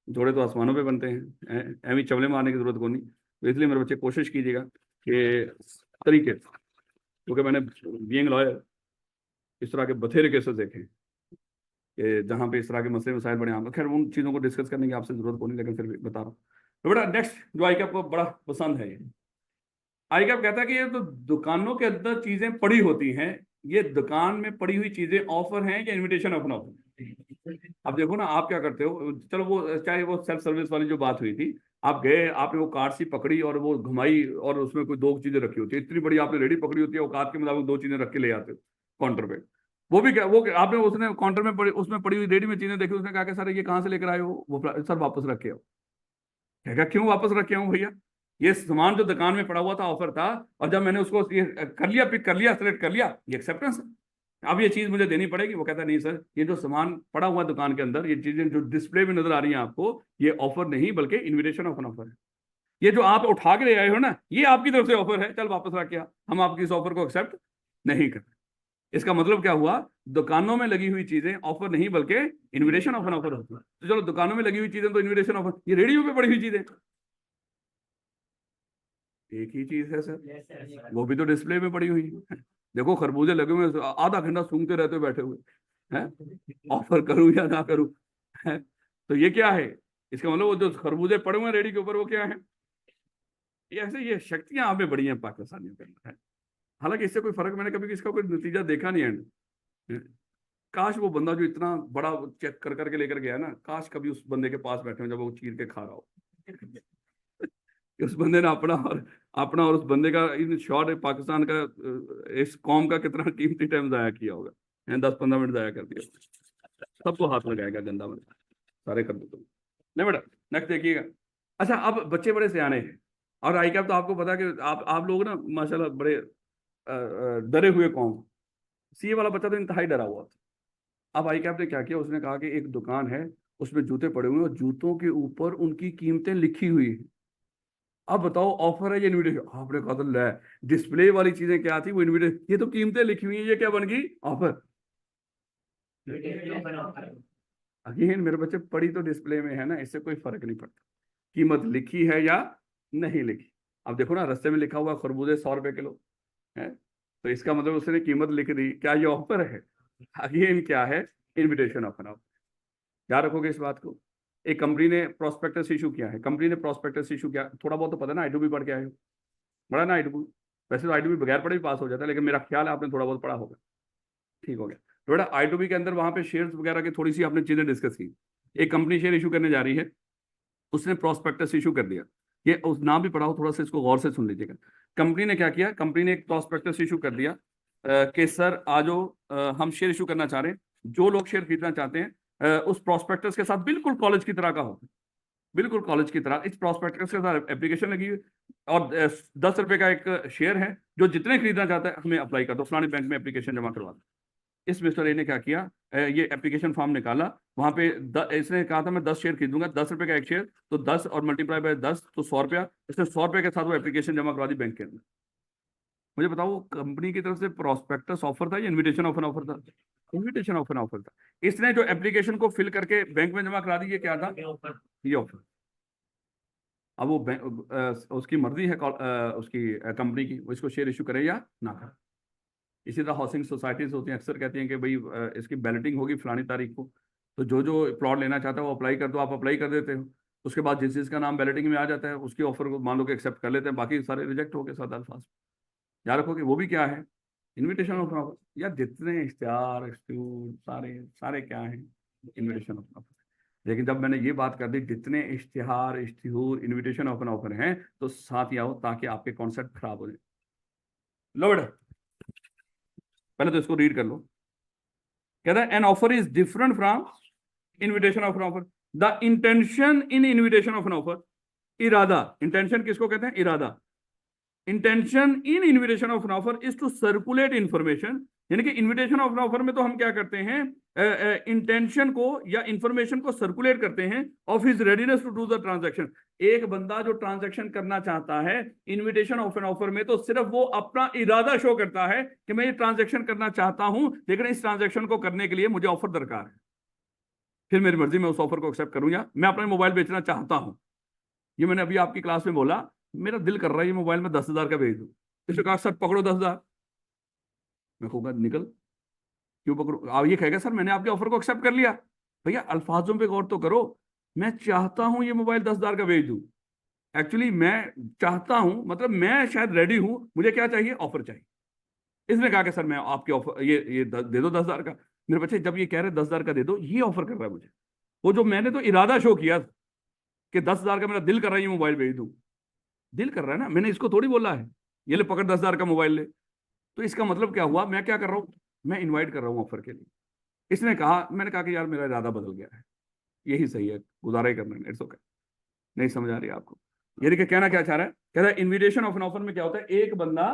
जोड़े तो आसमानों पे बनते हैं, एवं चवले मारने की जरूरत को नहीं। तो इसलिए मेरे बच्चे कोशिश कीजिएगा कि तरीके, क्योंकि मैंने बीइंग लॉयर इस तरह के बथेरे केसेस देखे हैं कि जहाँ पे इस तरह के मसले मसाइल बड़े आम। खैर उन चीज़ों को डिस्कस करने की आपसे जरूरत को नहीं, लेकिन फिर भी बता रहा हूँ। तो बेटा नेक्स्ट जो आई आपको बड़ा पसंद है, ये आई कैप कहता है कि ये तो दुकानों के अंदर चीजें पड़ी होती हैं, ये दुकान में पड़ी हुई चीजें ऑफर हैं या इनविटेशन अपना ऑफर? अब देखो ना, आप क्या करते हो, चलो वो चाहे वो सेल्फ सर्विस वाली जो बात हुई थी, आप गए, आपने वो कार्ड सी पकड़ी और वो घुमाई और उसमें कोई दो चीजें रखी होती है, इतनी बड़ी आपने रेडी पकड़ी होती है, वो कार्ड के मुताबिक दो चीजें रख के ले आते हो काउंटर पे। वो भी क्या, वो आपने उसने काउंटर में पड़ी, उसमें पड़ी हुई रेडी में चीजें देखी, उसने कहा कि सर ये कहाँ से लेकर आए हो? वो सर वापस रख के आओ। कहेगा क्यों वापस रख के आऊं भैया, ये सामान जो दुकान में पड़ा हुआ था ऑफर था, और जब मैंने उसको ये कर लिया, पिक कर लिया, सेलेक्ट कर लिया, ये एक्सेप्टेंस है, अब ये चीज मुझे देनी पड़ेगी। वो कहता नहीं सर, ये जो सामान पड़ा हुआ दुकान के अंदर, ये चीजें जो डिस्प्ले में नजर आ रही हैं आपको, ये ऑफर नहीं बल्कि इन्विटेशन ऑफ एन ऑफर है। ये जो आप उठा के ले आए हो ना, ये आपकी तरफ से ऑफर है, चल वापस रख के आ, हम आपकी इस ऑफर को एक्सेप्ट नहीं करते। इसका मतलब क्या हुआ, दुकानों में लगी हुई चीजें ऑफर नहीं बल्कि इन्विटेशन ऑफ एन ऑफर होती है। तो चलो दुकानों में लगी हुई चीजें तो इन्विटेशन ऑफर, ये रेडियो पे पड़ी हुई चीजें एक ही चीज है सर, वो भी तो डिस्प्ले में पड़ी हुई है। देखो खरबूजे लगे हुए हैं, आधा घंटा सूंघते रहते हो बैठे हुए हैं, ऑफर करूं या ना करूं, है? तो ये क्या है, इसका मतलब वो जो खरबूजे पड़े हुए हैं रेडी के ऊपर, वो क्या है, ये ऐसे ये शक्तियां आप में बड़ी हैं पाकिस्तानियों के अंदर, है। हालांकि इससे कोई फर्क मैंने कभी इसका कोई नतीजा देखा नहीं है। काश वो बंदा जो इतना बड़ा चेक कर करके लेकर गया ना, काश कभी उस बंदे के पास बैठे हो जब वो चीर के खा रहा हो, कि उस बंदे ने अपना और उस बंदे का, इन शॉर्ट पाकिस्तान का, इस कौम का कितना कीमती टाइम जाया किया होगा, 10-15 मिनट जाया कर दिया, सबको हाथ लगाएगा गंदा में सारे कर दो। नहीं बेटा नेक्स्ट देखिएगा। अच्छा अब बच्चे बड़े सियाने हैं, और आई कैप तो आपको पता है कि आप लोग ना माशाल्लाह बड़े डरे हुए कौम। सीए वाला बच्चा तो इंतहाई डरा हुआ था। अब आई कैप ने क्या किया, उसने कहा कि एक दुकान है, उसमें जूते पड़े हुए हैं और जूतों के ऊपर उनकी कीमतें लिखी हुई है। अब बताओ ऑफर है या इन्विटेशन? आपने कहा तो ले, डिस्प्ले वाली चीजें क्या थी, वो इन्विटेशन, ये तो कीमतें लिखी हुई है, ये क्या बन गई, ऑफर। अगेन मेरे बच्चे, पड़ी तो डिस्प्ले में है ना, इससे कोई फर्क नहीं पड़ता कीमत लिखी है या नहीं लिखी। अब देखो ना, रास्ते में लिखा हुआ खरबूजे 100 रुपए किलो है, तो इसका मतलब उसने कीमत लिख दी, क्या ये ऑफर है? अगेन क्या है, इन्विटेशन ऑफर। याद रखोगे इस बात को। एक कंपनी ने प्रोस्पेक्टस इशू किया है, कंपनी ने प्रोस्पेक्टस इशू किया, थोड़ा बहुत तो पता ना, I2B पढ़ के आए हो, पढ़ा ना I2B? वैसे तो I2B बगैर पढ़े भी पास हो जाता है, लेकिन मेरा ख्याल है आपने थोड़ा बहुत पढ़ा होगा, ठीक हो गया। तो बेटा I2B के अंदर वहां पे शेयर्स वगैरह की थोड़ी सी आपने चीजें डिस्कस की। एक कंपनी शेयर इशू करने जा रही है, उसने प्रोस्पेक्टस इशू कर दिया। ये उस नाम भी पढ़ा हो, थोड़ा सा इसको गौर से सुन लीजिएगा। कंपनी ने क्या किया, कंपनी ने एक प्रॉस्पेक्टस इशू कर दिया कि सर आज हम शेयर इशू करना चाह रहे हैं, जो लोग शेयर खरीदना चाहते हैं उस प्रॉस्पेक्टस के साथ बिल्कुल कॉलेज की तरह का हो, बिल्कुल कॉलेज की तरह इस प्रॉस्पेक्टस के साथ एप्लीकेशन लगी हुई और 10 रुपए का एक शेयर है, जो जितने खरीदना चाहता है हमें अप्लाई कर दो, फलाने बैंक में एप्लीकेशन जमा करवा दो। इस मिस्टर ए ने क्या किया, ये एप्लीकेशन फॉर्म निकाला, वहां पे इसने कहा था मैं 10 शेयर खरीदूंगा, 10 रुपए का एक शेयर, तो 10 और मल्टीप्लाई बाय 10 तो 100 रुपया, इसने 100 रुपए के साथ वो एप्लीकेशन जमा करवा दी बैंक के अंदर। मुझे बताओ कंपनी की तरफ से प्रॉस्पेक्टस ऑफर था या इन्विटेशन ऑफ एन ऑफर था? इन्विटेशन ऑफ एन ऑफर था। इसने जो एप्लीकेशन को फिल करके बैंक में जमा करा दी, ये क्या था? ये ऑफर। अब वो उसकी मर्जी है उसकी कंपनी की, वो इसको शेयर इशू करे या ना करे। इसी तरह हाउसिंग सोसाइटीज होती हैं, अक्सर कहती हैं कि भाई इसकी बैलेटिंग होगी फलानी तारीख को, तो जो जो प्लॉट लेना चाहता है वो अप्लाई कर दो, आप अप्लाई कर देते हो, उसके बाद जिस जिसका नाम बैलेटिंग में आ जाता है उसकी ऑफर को मान लो कि एक्सेप्ट कर लेते हैं, बाकी सारे रिजेक्ट हो गए सादा अल्फाज। याद रखो कि वो भी क्या है, इन्विटेशन ऑफ ऑफर। यार जितने इश्तिहार सारे सारे क्या है, इन्विटेशन ऑफ ऑफर। लेकिन जब मैंने ये बात कर दी जितने इश्तिहार इन्विटेशन ऑफ एन ऑफर हैं, तो साथ ही आओ ताकि आपके कॉन्सेप्ट खराब हो जाए। लो बेटा पहले तो इसको रीड कर लो। कहता है an offer is different from invitation of an offer. The intention in invitation of an offer, इरादा, इंटेंशन किसको कहते हैं? इरादा। Intention in invitation of an offer is to circulate information, यानी कि इन्विटेशन ऑफ एन ऑफर में तो हम क्या करते हैं, इंटेंशन को या इंफॉर्मेशन को सर्कुलेट करते हैं of his readiness to do the transaction. एक बंदा जो ट्रांजैक्शन करना चाहता है, इन्विटेशन ऑफ एन ऑफर में तो सिर्फ वो अपना इरादा शो करता है कि मैं ये ट्रांजैक्शन करना चाहता हूं, लेकिन इस ट्रांजैक्शन को करने के लिए मुझे ऑफर दरकार है, फिर मेरी मर्जी मैं उस ऑफर को एक्सेप्ट करूं, या मैं अपना मोबाइल बेचना चाहता हूं। ये मैंने अभी आपकी क्लास में बोला, मेरा दिल कर रहा है ये मोबाइल में 10,000 का भेज दूं, इसने कहा सर पकड़ो 10,000। मैं कहूँगा निकल, क्यों पकड़ो? आप ये कहेगा सर मैंने आपके ऑफर को एक्सेप्ट कर लिया। भैया अल्फाजों पे गौर तो करो, मैं चाहता हूं ये मोबाइल 10,000 का भेज दूं, एक्चुअली मैं चाहता हूं मतलब मैं शायद रेडी हूं, मुझे क्या चाहिए? ऑफर चाहिए। इसने कहा कि सर मैं आपके ऑफर ये दे दो 10,000 का। मेरे बच्चे जब ये कह रहे 10,000 का दे दो, ये ऑफर कर रहा है मुझे, वो जो मैंने तो इरादा शो किया कि 10,000 का मेरा दिल कर रहा है ये मोबाइल भेज दूं, दिल कर रहा है ना, मैंने इसको थोड़ी बोला है ये ले पकड़ 10,000 का मोबाइल ले। तो इसका मतलब क्या हुआ, मैं क्या कर रहा हूं, मैं इनवाइट कर रहा हूं ऑफर के लिए। इसने कहा, मैंने कहा कि यार मेरा इरादा बदल गया है, यही सही है, गुजारा ही करना है, इट्स ओके। नहीं समझ आ रही है आपको? ये देखिए कहना क्या चाह रहा है, कह रहा है इन्विटेशन ऑफ एन ऑफर में क्या होता है, एक बंदा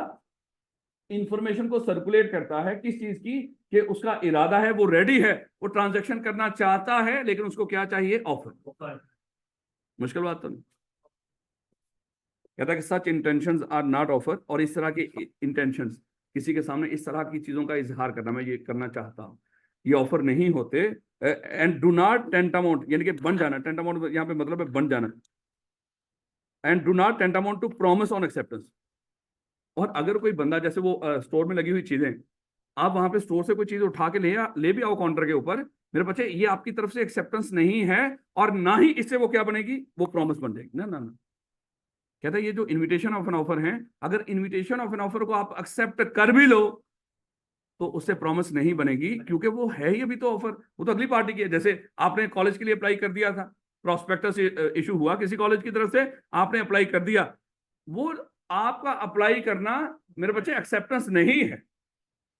इंफॉर्मेशन को सर्कुलेट करता है किस चीज की, कि उसका इरादा है, वो रेडी है, वो ट्रांजैक्शन करना चाहता है, लेकिन उसको क्या चाहिए? ऑफर। मुश्किल बात तो नहीं। कहता है कि सच इंटेंशंस आर नॉट ऑफर, और इस तरह के इंटेंशंस, किसी के सामने इस तरह की चीजों का इजहार करना, मैं ये करना चाहता हूं, ये ऑफर नहीं होते। एंड डू नॉट टेंटामाउंट, यानी कि बन जाना, टेंटामाउंट यहाँ पे मतलब है बन जाना, and do not tantamount to promise on acceptance. और अगर कोई बंदा जैसे वो स्टोर में लगी हुई चीजें, आप वहां पे स्टोर से कोई चीज उठा के ले भी आओ काउंटर के ऊपर, मेरे बच्चे ये आपकी तरफ से एक्सेप्टेंस नहीं है, और ना ही इससे वो क्या बनेगी, वो प्रॉमिस बन जाएगी। ना ना ना, कहता है ये जो इन्विटेशन ऑफ एन ऑफर है, अगर इन्विटेशन ऑफ एन ऑफर को आप एक्सेप्ट कर भी लो तो उससे प्रॉमिस नहीं बनेगी, क्योंकि वो है ही अभी तो ऑफर, वो तो अगली पार्टी की है। जैसे आपने कॉलेज के लिए अप्लाई कर दिया था, प्रॉस्पेक्टस इशू हुआ किसी कॉलेज की तरफ से, आपने अप्लाई कर दिया, वो आपका अप्लाई करना मेरे बच्चे एक्सेप्टेंस नहीं है,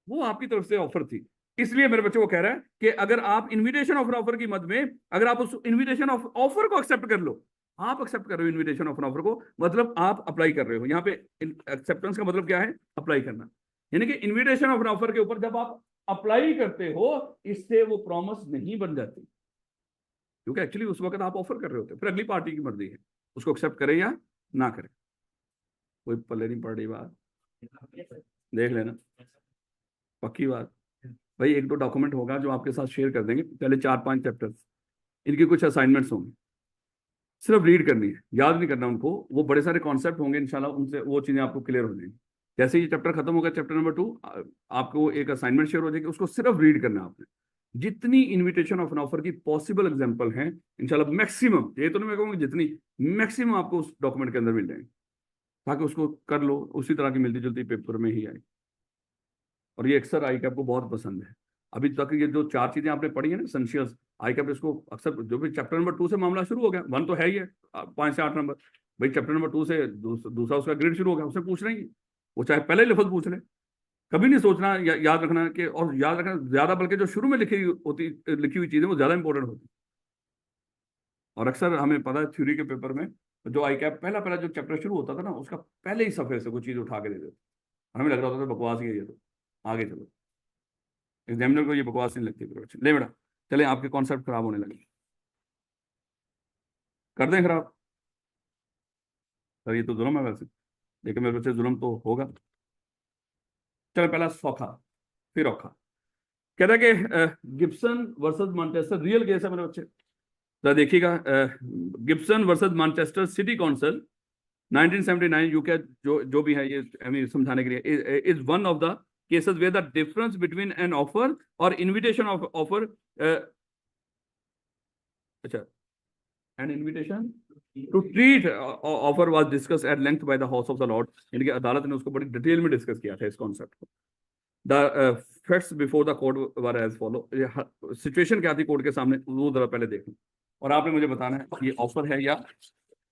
वो आपकी तरफ से ऑफर थी। इसलिए मेरे बच्चे वो कह रहा है कि अगर आप इन्विटेशन ऑफ ऑफर की मद में, अगर आप उस इन्विटेशन ऑफ ऑफर को एक्सेप्ट कर लो, आप एक्सेप्ट कर रहे हो इन्विटेशन ऑफ ऑफर को, मतलब आप अप्लाई कर रहे हो। यहाँ पे एक्सेप्टेंस का मतलब क्या है? अप्लाई करना। यानी कि इन्विटेशन ऑफ ऑफर के ऊपर जब आप अप्लाई करते हो, इससे वो प्रॉमिस नहीं बन जाती, क्योंकि एक्चुअली उस वक्त आप ऑफर कर रहे होते, फिर अगली पार्टी की मर्जी है उसको एक्सेप्ट करे या ना करे, कोई पल्ले नहीं पड़ रही बात, देख लेना, पक्की बात। भाई एक दो डॉक्यूमेंट होगा जो आपके साथ शेयर कर देंगे, पहले 4-5 चैप्टर्स, इनकी कुछ असाइनमेंट्स होंगे, सिर्फ रीड करनी है, याद नहीं करना उनको, वो बड़े सारे कॉन्सेप्ट होंगे इंशाल्लाह, उनसे वो चीजें आपको क्लियर हो जाएंगी। जैसे ये चैप्टर खत्म होगा, चैप्टर नंबर 2, आपको एक असाइनमेंट शेयर हो जाएगी, उसको सिर्फ रीड करना है आपने। जितनी इन्विटेशन ऑफ एन ऑफर की पॉसिबल एग्जांपल हैं इंशाल्लाह, मैक्सिमम, ये तो नहीं मैं कहूँगा जितनी, मैक्सिमम आपको उस डॉक्यूमेंट के अंदर मिल जाएंगे, ताकि उसको कर लो, उसी तरह की मिलती जुलती पेपर में ही आए। और ये अक्सर आई कैप को बहुत पसंद है। अभी तक ये जो 4 चीजें आपने पढ़ी है ना एसेंशियल्स, आई कैप इसको अक्सर, जो भी चैप्टर नंबर 2 से मामला शुरू हो गया, 1 तो है ही है, 5 से 8 नंबर, भाई चैप्टर नंबर 2 से दूसरा उसका ग्रेड शुरू हो गया, उससे पूछ रहे हैं वो, चाहे पहले लफ्ज पूछ ले। कभी नहीं सोचना याद रखना कि, और याद रखना ज्यादा, बल्कि जो शुरू में लिखी हुई चीजें वो ज्यादा इंपॉर्टेंट होती। और अक्सर हमें पता है थ्योरी के पेपर में जो आई कैप पहला पहला जो चैप्टर शुरू होता था ना, उसका पहले ही सफे से कोई चीज उठा के दे देते, हमें लग रहा होता था बकवास ही है ये, तो आगे चलो। एग्जामिनर को ये बकवास नहीं लगती फिर। ले बेटा, चले, आपके कॉन्सेप्ट खराब होने लगे, कर दें खराब। सर ये तो जुल्म है वैसे, लेकिन मेरे बच्चे जुल्म तो होगा। चलो पहला सौखा फिर औखा। कहता है कि Gibson versus Manchester, real case है मेरे बच्चे, तो देखिएगा। Gibson versus Manchester city council 1979 UK, जो भी है ये हमें समझाने के लिए, is one of the cases where the difference between an offer और इनविटेशन ऑफ ऑफर, अच्छा, an invitation to treat offer was discuss at length by the house of the lord, यानी कि अदालत ने उसको बड़ी डिटेल में डिस्कस किया था इस कॉन्सेप्ट को। The facts before the court were as follow, situation क्या थी कोर्ट के सामने वो जरा पहले देख लो, और आपने मुझे बताना है ये ऑफर है या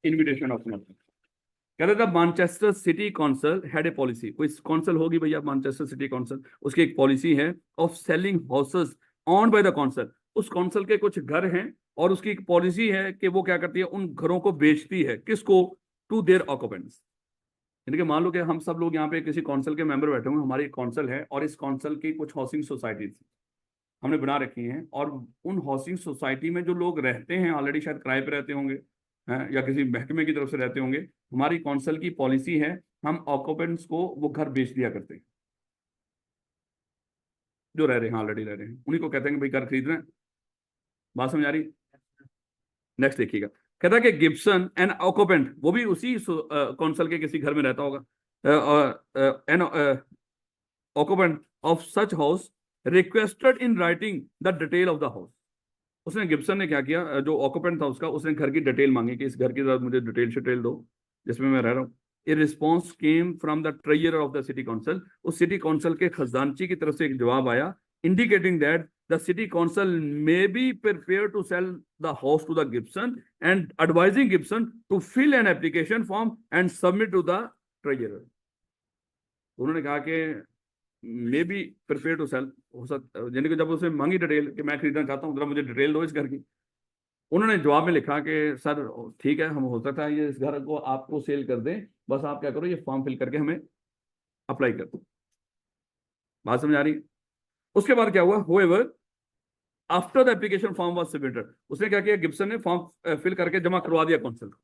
इनविटेशन ऑफ ऑफर। कहते था Manchester city council had a policy, कोई काउंसिल होगी भैया मैनचेस्टर सिटी काउंसिल, उसकी एक पॉलिसी है of selling houses on by the council. उस काउंसिल के कुछ घर हैं और उसकी एक पॉलिसी है कि वो क्या करती है, उन घरों को बेचती है, किसको, टू देयर ऑक्यूपेंट्स। यानी कि मान लो कि हम सब लोग यहाँ पे किसी काउंसिल के मेंबर बैठे हुए, हमारी काउंसिल है और इस काउंसिल की कुछ हाउसिंग सोसाइटीज हमने बना रखी हैं, और उन हाउसिंग सोसाइटी में जो लोग रहते हैं ऑलरेडी शायद किराए पे रहते होंगे हैं, या किसी महकमे की तरफ से रहते होंगे, हमारी काउंसिल की पॉलिसी है हम ऑक्यूपेंट्स को वो घर बेच दिया करते हैं, जो रह रहे हैं ऑलरेडी रह रहे हैं, उन्हीं को कहते हैं कि भाई घर खरीद रहे हैं। बात समझ आ रही? नेक्स्ट देखिएगा, कहता है कि गिब्सन एन ऑक्यूपेंट, वो भी उसी काउंसिल के किसी घर में रहता होगा, an occupant of such house requested in writing the detail of the house. उसने, गिब्सन ने क्या किया, जो ऑक्यूपेंट था उसका, उसने घर की डिटेल मांगी कि इस घर की मुझे डिटेल दो जिसमें मैं रह रहा हूँ। A response came from the treasurer of the city council, उस सिटी काउंसिल के खजानची की तरफ से एक जवाब आया, indicating that the city council may be prepare to sell the house to the Gibson and advising Gibson to fill an application form and submit to the treasurer. उन्होंने कहा कि may be prepare to sell, हो सकता, यानी कि जब उसने मांगी डिटेल कि मैं खरीदना चाहता हूँ, जरा मुझे डिटेल दो इस घर की, उन्होंने जवाब में लिखा कि सर ठीक है, हम हो सकता है ये इस घर को आपको सेल कर दें, बस आप क्या करो ये फॉर्म फिल करके हमें अप्लाई कर दो। बात समझ आ रही? उसके बाद क्या हुआ, however after the application form was submitted, उसने क्या किया, गिब्सन ने फॉर्म फिल करके जमा करवा दिया काउंसिल को।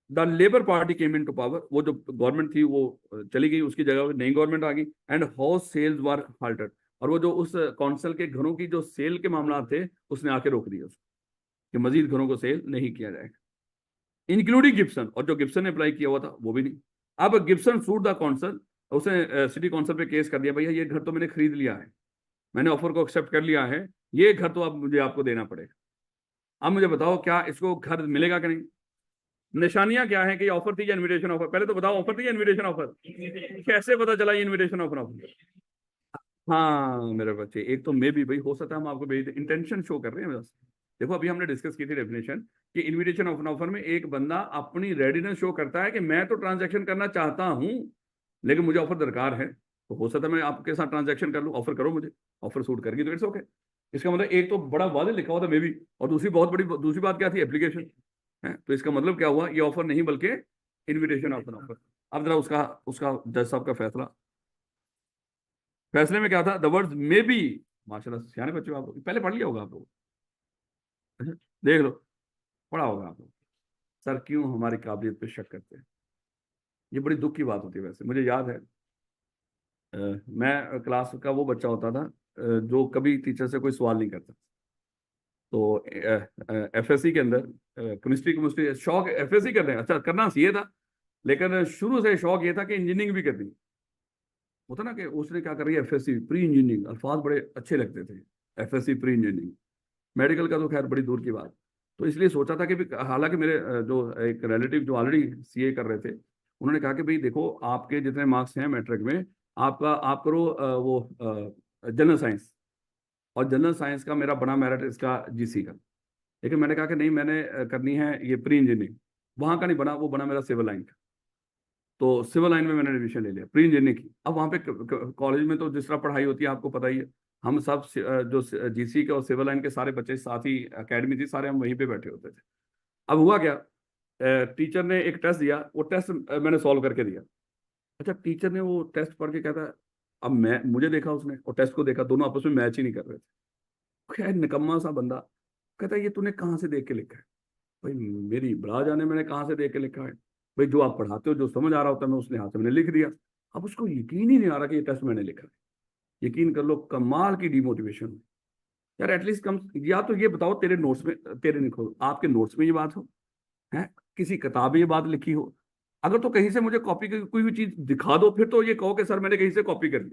The labour party came in to power, वो जो गवर्नमेंट थी वो चली गई, उसकी जगह नई गवर्नमेंट आ गई, एंड हाउस सेल्स वर हाल्टेड, और वो जो उस काउंसिल के घरों की जो सेल के मामला थे उसने आके रोक दिया उसको कि मजीद घरों को सेल नहीं किया जाएगा, इंक्लूडिंग गिब्सन, और जो गिब्सन ने अप्लाई किया हुआ था वो भी नहीं। अब गिब्सन सूट द काउंसिल, उसने सिटी काउंसिल पे केस कर दिया, भैया ये घर तो मैंने खरीद लिया है, मैंने ऑफर को एक्सेप्ट कर लिया है, ये घर तो अब मुझे आपको देना पड़ेगा। अब मुझे बताओ क्या इसको घर मिलेगा कि नहीं? निशानियां क्या है कि ऑफर थी या इनविटेशन ऑफर? पहले तो बताओ ऑफर थी या इनविटेशन ऑफर? कैसे पता चला ये इनविटेशन ऑफर? हाँ मेरे बच्चे, एक तो मे भी, भाई हो सकता है हम आपको भेज दें, इंटेंशन शो कर रहे हैं बस। देखो अभी हमने डिस्कस की थी डेफिनेशन कि इनविटेशन ऑफ एन ऑफर में एक बंदा अपनी रेडीनेस शो करता है कि मैं तो ट्रांजैक्शन करना चाहता हूं लेकिन मुझे ऑफर दरकार है, तो हो सकता है मैं आपके साथ ट्रांजैक्शन कर लूं, ऑफर करो मुझे, ऑफर सूट करगी तो इट्स ओके। इसका मतलब एक तो बड़ा वादे लिखा हुआ था मे भी, और दूसरी बहुत बड़ी दूसरी बात क्या थी, एप्लीकेशन है, तो इसका मतलब क्या हुआ, ये ऑफर नहीं बल्कि इनविटेशन ऑफ एन ऑफर। अब जरा उसका उसका जज साहब का फैसला, फैसले में क्या था, द वर्ड्स मे बी, माशाल्लाह सियाने बच्चे आप लोग, पहले पढ़ लिया होगा आप लोग, देख लो पढ़ा होगा आप लोग। सर क्यों हमारी काबिलियत पे शक करते हैं, ये बड़ी दुख की बात होती है। वैसे मुझे याद है मैं क्लास का वो बच्चा होता था जो कभी टीचर से कोई सवाल नहीं करता, तो एफएससी के अंदर केमिस्ट्री शौक, एफएससी करने अच्छा करना चाहिए था, लेकिन शुरू से शौक ये था कि इंजीनियरिंग भी करनी। होता ना कि उसने क्या कर रही है, एफएससी प्री इंजीनियरिंग, अल्फाज बड़े अच्छे लगते थे, एफएससी प्री इंजीनियरिंग, मेडिकल का तो खैर बड़ी दूर की बात। तो इसलिए सोचा था कि हालांकि मेरे जो एक रिलेटिव जो ऑलरेडी सीए कर रहे थे, उन्होंने कहा कि भाई देखो आपके जितने मार्क्स हैं मैट्रिक में, आपका आप करो वो जनरल साइंस, और जनरल साइंस का मेरा बड़ा मेरिट इसका जीसी का। लेकिन मैंने कहा कि नहीं, मैंने करनी है ये प्री इंजीनियरिंग, वहां का नहीं बना, वो बना मेरा सिविल लाइन का। तो सिविल लाइन में मैंने एडमिशन ले लिया, प्री इंजीनियरिंग की। अब वहाँ पे कॉलेज में तो जिस तरह पढ़ाई होती है आपको पता ही है, हम सब जो जीसी के और सिविल लाइन के सारे बच्चे साथ ही, अकेडमी थी, सारे हम वहीं पे बैठे होते थे। अब हुआ क्या, टीचर ने एक टेस्ट दिया, वो टेस्ट मैंने सॉल्व करके दिया। अच्छा, टीचर ने वो टेस्ट पढ़ के कहता है, अब मैं, मुझे देखा उसने और टेस्ट को देखा, दोनों आपस में मैच ही नहीं कर रहे थे। खैर निकम्मा सा बंदा, कहता है ये तूने कहाँ से देख के लिखा है? भाई मेरी बड़ा जाने मैंने कहाँ से देख के लिखा है, भाई जो आप पढ़ाते हो, जो समझ आ रहा होता है, मैं उसने हाथ से मैंने लिख दिया। अब उसको यकीन ही नहीं आ रहा कि ये टेस्ट मैंने लिखा है। यकीन कर लो, कमाल की डिमोटिवेशन। यार एटलीस्ट कम, या तो ये बताओ तेरे नोट्स में, तेरे लिखो आपके नोट्स में ये बात हो, है किसी किताब में ये बात लिखी हो। अगर तो कहीं से मुझे कॉपी की कोई भी चीज दिखा दो, फिर तो ये कहो कि सर मैंने कहीं से कॉपी कर ली।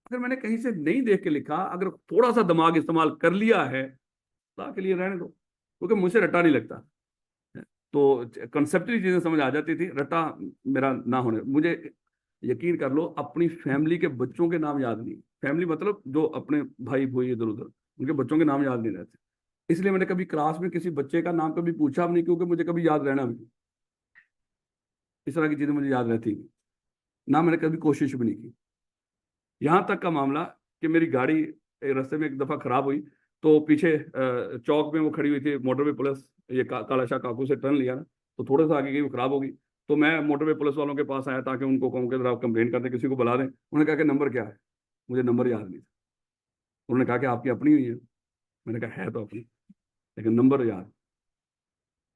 अगर मैंने कहीं से नहीं देख के लिखा, अगर थोड़ा सा दिमाग इस्तेमाल कर लिया है, तो के लिए रहने दो, क्योंकि मुझसे रट्टा नहीं लगता। तो कंसेप्टली चीजें समझ आ जाती थी, रट्टा मेरा ना होने। मुझे यकीन कर लो, अपनी फैमिली के बच्चों के नाम याद नहीं, फैमिली मतलब जो अपने भाई भाई इधर उधर, उनके बच्चों के नाम याद नहीं रहते। इसलिए मैंने कभी क्लास में किसी बच्चे का नाम कभी पूछा भी नहीं, क्योंकि मुझे कभी याद रहना भी, इस तरह की चीजें मुझे याद रहती नहीं, ना मैंने कभी कोशिश भी नहीं की। यहाँ तक का मामला कि मेरी गाड़ी रास्ते में एक दफा खराब हुई, तो पीछे चौक में वो खड़ी हुई थी मोटरवे पुलिस, ये काला शाह काकू से टर्न लिया ना, तो थोड़ा सा आगे गई, वो खराब हो गई। तो मैं मोटरवे पुलिस वालों के पास आया ताकि उनको कहूँ कि जरा कंप्लेन कर दें, किसी को बुला दें। उन्होंने कहा कि नंबर क्या है, मुझे नंबर याद नहीं था। उन्होंने कहा कि आपकी अपनी हुई है, मैंने कहा है तो अपनी, लेकिन नंबर याद।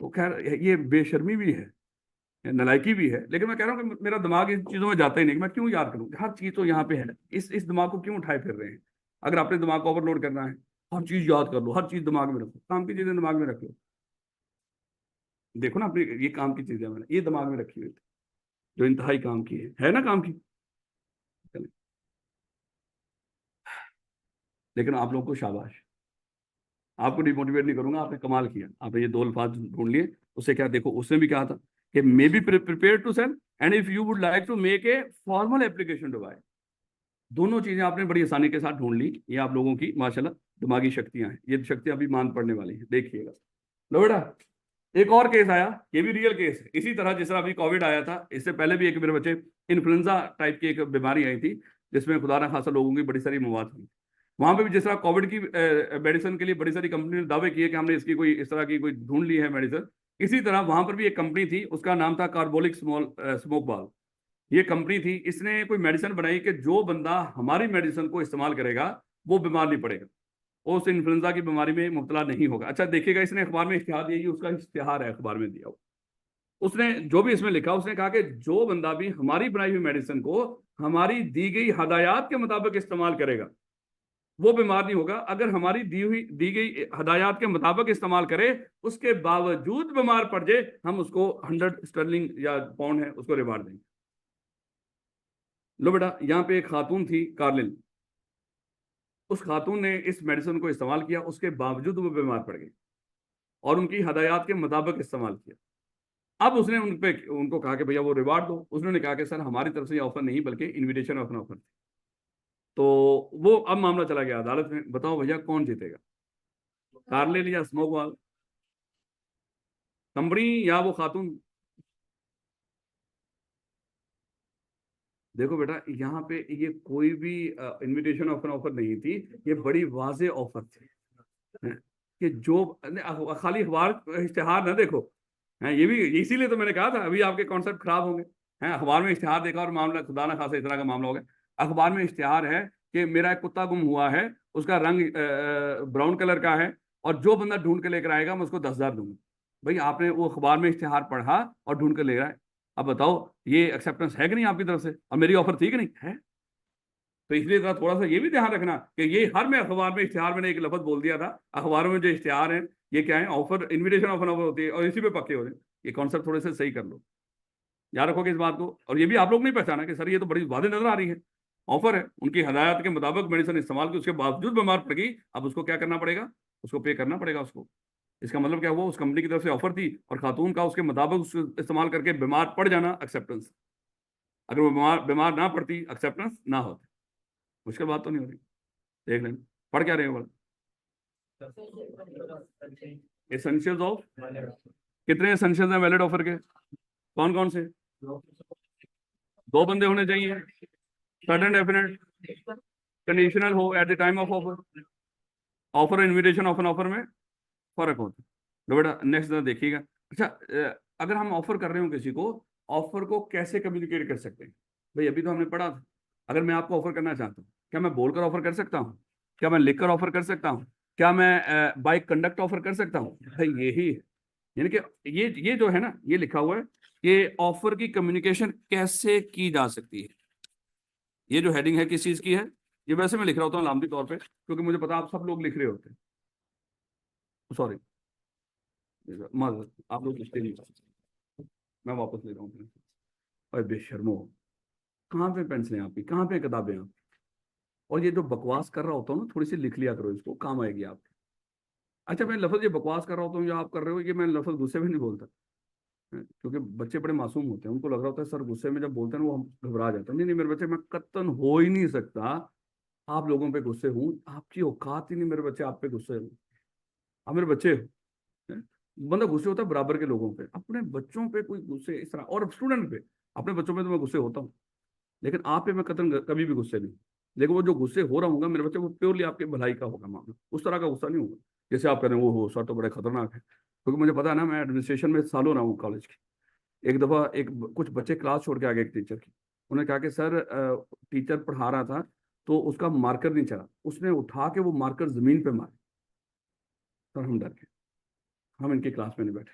तो खैर ये बेशर्मी भी है, नालायकी भी है, लेकिन मैं कह रहा हूँ कि मेरा दिमाग इन चीजों में जाता ही नहीं, मैं क्यों याद करूँ, हर चीज तो यहाँ पे है, इस दिमाग को क्यों उठाए फिर रहे हैं। अगर आपने दिमाग को ओवरलोड करना है, हर चीज याद कर लो, हर चीज दिमाग में रखो, काम की चीजें दिमाग में रख लो। देखो ना अपनी, ये काम की चीजें मैंने ये दिमाग में रखी हुई थी, जो इंतहाई काम की है ना काम की। चलें। लेकिन आप लोगों को शाबाश, आपको डिमोटिवेट नहीं करूंगा, आपने कमाल किया, आपने ये दो अल्फाज ढूंढ लिए। उससे क्या, देखो उसने भी कहा था कि may be prepare to sell and if you would like to make a formal application to buy. दोनों चीजें आपने बड़ी आसानी के साथ ढूंढ ली। ये आप लोगों की माशाल्लाह दिमागी शक्तियां हैं, ये शक्तियां अभी मान पड़ने वाली हैं, देखिएगा। लो बेटा, एक और केस आया, ये भी रियल केस है, इसी तरह जिस तरह अभी कोविड आया था, इससे पहले भी एक मेरे बच्चे इन्फ्लुएंजा टाइप की एक बीमारी आई थी, जिसमें खुदा ना खासा लोगों की बड़ी सारी मौत हुई। वहां पे भी जिस तरह कोविड की मेडिसिन के लिए बड़ी सारी कंपनी ने दावे किए कि हमने इसकी कोई इस तरह की कोई ढूंढ ली है मेडिसिन, इसी तरह वहां पर भी एक कंपनी थी, उसका नाम था कार्बोलिक स्मोक बाल। ये कंपनी थी, इसने कोई मेडिसिन बनाई कि जो बंदा हमारी मेडिसिन को इस्तेमाल करेगा वो बीमार नहीं पड़ेगा, वो उस इन्फ्लुएंजा की बीमारी में मुब्तला नहीं होगा। अच्छा देखिएगा, इसने अखबार में इश्तिहार दिया, ये उसका इश्तिहार है अखबार में दिया हुआ। उसने जो भी इसमें लिखा, उसने कहा कि जो बंदा भी हमारी बनाई हुई मेडिसिन को हमारी दी गई हदायत के मुताबिक इस्तेमाल करेगा, वो बीमार नहीं होगा। अगर हमारी दी गई हदायत के मुताबिक इस्तेमाल करे, उसके बावजूद बीमार पड़ जाए, हम उसको 100 स्टर्लिंग या पाउंड है उसको रिवार्ड देंगे। लो बेटा, यहाँ पे एक खातून थी कार्लिन, उस खातून ने इस मेडिसिन को इस्तेमाल किया, उसके बावजूद वो बीमार पड़ गई, और उनकी हदायत के मुताबिक इस्तेमाल किया। अब उसने उनको कहा कि भैया वो रिवार्ड दो। उसने कहा कि सर हमारी तरफ से ये ऑफर नहीं, बल्कि इनविटेशन ऑफ एन ऑफर थी। तो वो अब मामला चला गया अदालत में। बताओ भैया कौन जीतेगा, कार्लिन या स्मोक वाल, कंपनी या वो खातून? देखो बेटा, यहाँ पे ये कोई भी इनविटेशन ऑफ एन ऑफर नहीं थी, ये बड़ी वाजे ऑफर थी, हैं, कि जो खाली अखबार इश्तिहार ना देखो, हैं, ये भी इसीलिए तो मैंने कहा था अभी आपके कॉन्सेप्ट खराब होंगे। हैं, अखबार में इश्तिहार देखा और मामला खुदा ना खासा इस तरह का मामला हो गया। अखबार में इश्तिहार है कि मेरा एक कुत्ता गुम हुआ है, उसका रंग ब्राउन कलर का है, और जो बंदा ढूंढ के लेकर आएगा मैं उसको 10,000 दूंगा। भाई आपने वो अखबार में इश्तिहार पढ़ा और ढूंढ कर ले रहा है। अब बताओ ये एक्सेप्टेंस है कि नहीं आपकी तरफ से, और मेरी ऑफर थी कि नहीं है? तो इसलिए थोड़ा सा ये भी ध्यान रखना कि ये हर में अखबार में इश्तिहार, मैंने एक लफ्ज बोल दिया था, अखबारों में जो इश्तिहार है ये क्या है, ऑफर, इन्विटेशन ऑफर ऑफर होती है, और इसी पे पक्के होते हैं। ये कॉन्सेप्ट थोड़े से सही कर लो, याद रखोगे इस बात को। और ये भी आप लोग नहीं पहचाना कि सर ये तो बड़ी वादे नजर आ रही है, ऑफर है, उनकी हदायत के मुताबिक मेडिसिन इस्तेमाल की, उसके बावजूद बीमार पड़ गई, अब उसको क्या करना पड़ेगा, उसको पे करना पड़ेगा उसको। इसका मतलब क्या हुआ, उस कंपनी की तरफ से ऑफर थी और खातून का उसके मुताबिक उसको इस्तेमाल करके बीमार पड़ जाना एक्सेप्टेंस। अगर वो बीमार बीमार ना पड़ती, एक्सेप्टेंस ना होती। मुश्किल बात तो नहीं हो रही, देख लेना। पढ़ क्या रहे हो? एसेंशियल्स ऑफ कितने एसेंशियल्स हैं वैलिड ऑफर के? कौन कौन से? 2 बंदे होने चाहिए, सडन डेफिनेट, कंडीशनल हो eight the time of offer, offer invitation of an offer में फर्क होता है। तो बेटा नेक्स्ट देखिएगा। अच्छा, अगर हम ऑफर कर रहे हो किसी को, ऑफर को कैसे कम्युनिकेट कर सकते हैं? भाई अभी तो हमने पढ़ा था, अगर मैं आपको ऑफर करना चाहता हूँ, क्या मैं बोलकर ऑफर कर सकता हूँ? क्या मैं लिखकर ऑफर कर सकता हूँ? क्या मैं बाय कंडक्ट ऑफर कर सकता हूँ? भाई यही है, यानी कि ये जो है ना, ये लिखा हुआ है कि ऑफर की कम्युनिकेशन कैसे की जा सकती है। ये जो हेडिंग है किस चीज की है? ये वैसे मैं लिख रहा होता हूँ लामदी तौर पे, क्योंकि मुझे पता आप सब लोग लिख रहे होते हैं। सॉरी, आप लोग लिखते नहीं, मैं वापस ले रहा हूँ। अरे बेशर्मो, कहाँ पे पेंसिलें आपकी, कहाँ पे किताबें आप? और ये जो बकवास कर रहा होता हूँ ना, थोड़ी सी लिख लिया करो, इसको काम आएगी आपके। अच्छा, मैं लफ्ज ये बकवास कर रहा होता हूँ या आप कर रहे हो, ये मैं लफ्ज गुस्से में नहीं बोलता, क्योंकि बच्चे बड़े मासूम होते हैं, उनको लग रहा होता है सर गुस्से में जब बोलते हैं वो हम घबरा जाते हैं। नहीं नहीं मेरे बच्चे, मैं कत्तन हो ही नहीं सकता आप लोगों पे गुस्से हूँ, आपकी औकात ही नहीं मेरे बच्चे आप पे गुस्से हूँ। आप मेरे बच्चे हो, हैं? बंदा गुस्से होता है बराबर के लोगों पे, अपने बच्चों पे कोई गुस्से इस तरह, और स्टूडेंट पे, अपने बच्चों पे तो मैं गुस्से होता हूँ, लेकिन आप पे मैं कतन कभी भी गुस्से नहीं। लेकिन वो जो गुस्से हो रहा हूँ मेरे बच्चे, वो प्योरली आपके भलाई का होगा मामला, उस तरह का गुस्सा नहीं होगा जैसे आप कह रहे हैं वो हो सर तो बड़े खतरनाक है। क्योंकि मुझे पता है ना, मैं एडमिनिस्ट्रेशन में सालों रहा हूँ कॉलेज की। एक दफ़ा कुछ बच्चे क्लास छोड़ के आ गए एक टीचर की, उन्होंने कहा कि सर टीचर पढ़ा रहा था तो उसका मार्कर नहीं चला, उसने उठा के वो मार्कर जमीन पे मारे। सर हम डर गए, हम इनकी क्लास में नहीं बैठे।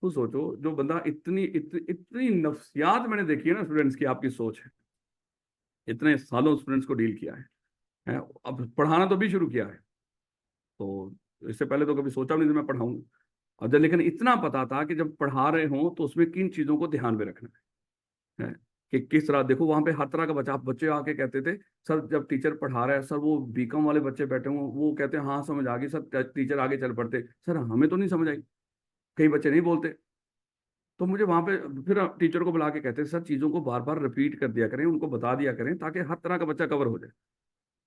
तो सोचो, जो बंदा इतनी नफ्सियात मैंने देखी है ना स्टूडेंट्स की, आपकी सोच है, इतने सालों स्टूडेंट्स को डील किया है, अब पढ़ाना तो भी शुरू किया है, तो इससे पहले तो कभी सोचा भी नहीं था मैं पढ़ाऊंगा। और जब लेकिन इतना पता था कि जब पढ़ा रहे हो तो उसमें किन चीज़ों को ध्यान में रखना है कि किस तरह, देखो वहां पे हर तरह का बच्चा, बच्चे आके कहते थे सर जब टीचर पढ़ा रहा है, सर वो बीकॉम वाले बच्चे बैठे हुए वो कहते हैं हाँ समझ आ गई सर, टीचर आगे चल पड़ते, सर हमें तो नहीं समझ आई, कई बच्चे नहीं बोलते। तो मुझे वहां पे फिर टीचर को बुला के कहते सर चीज़ों को बार बार रिपीट कर दिया करें, उनको बता दिया करें ताकि हर तरह का बच्चा कवर हो जाए।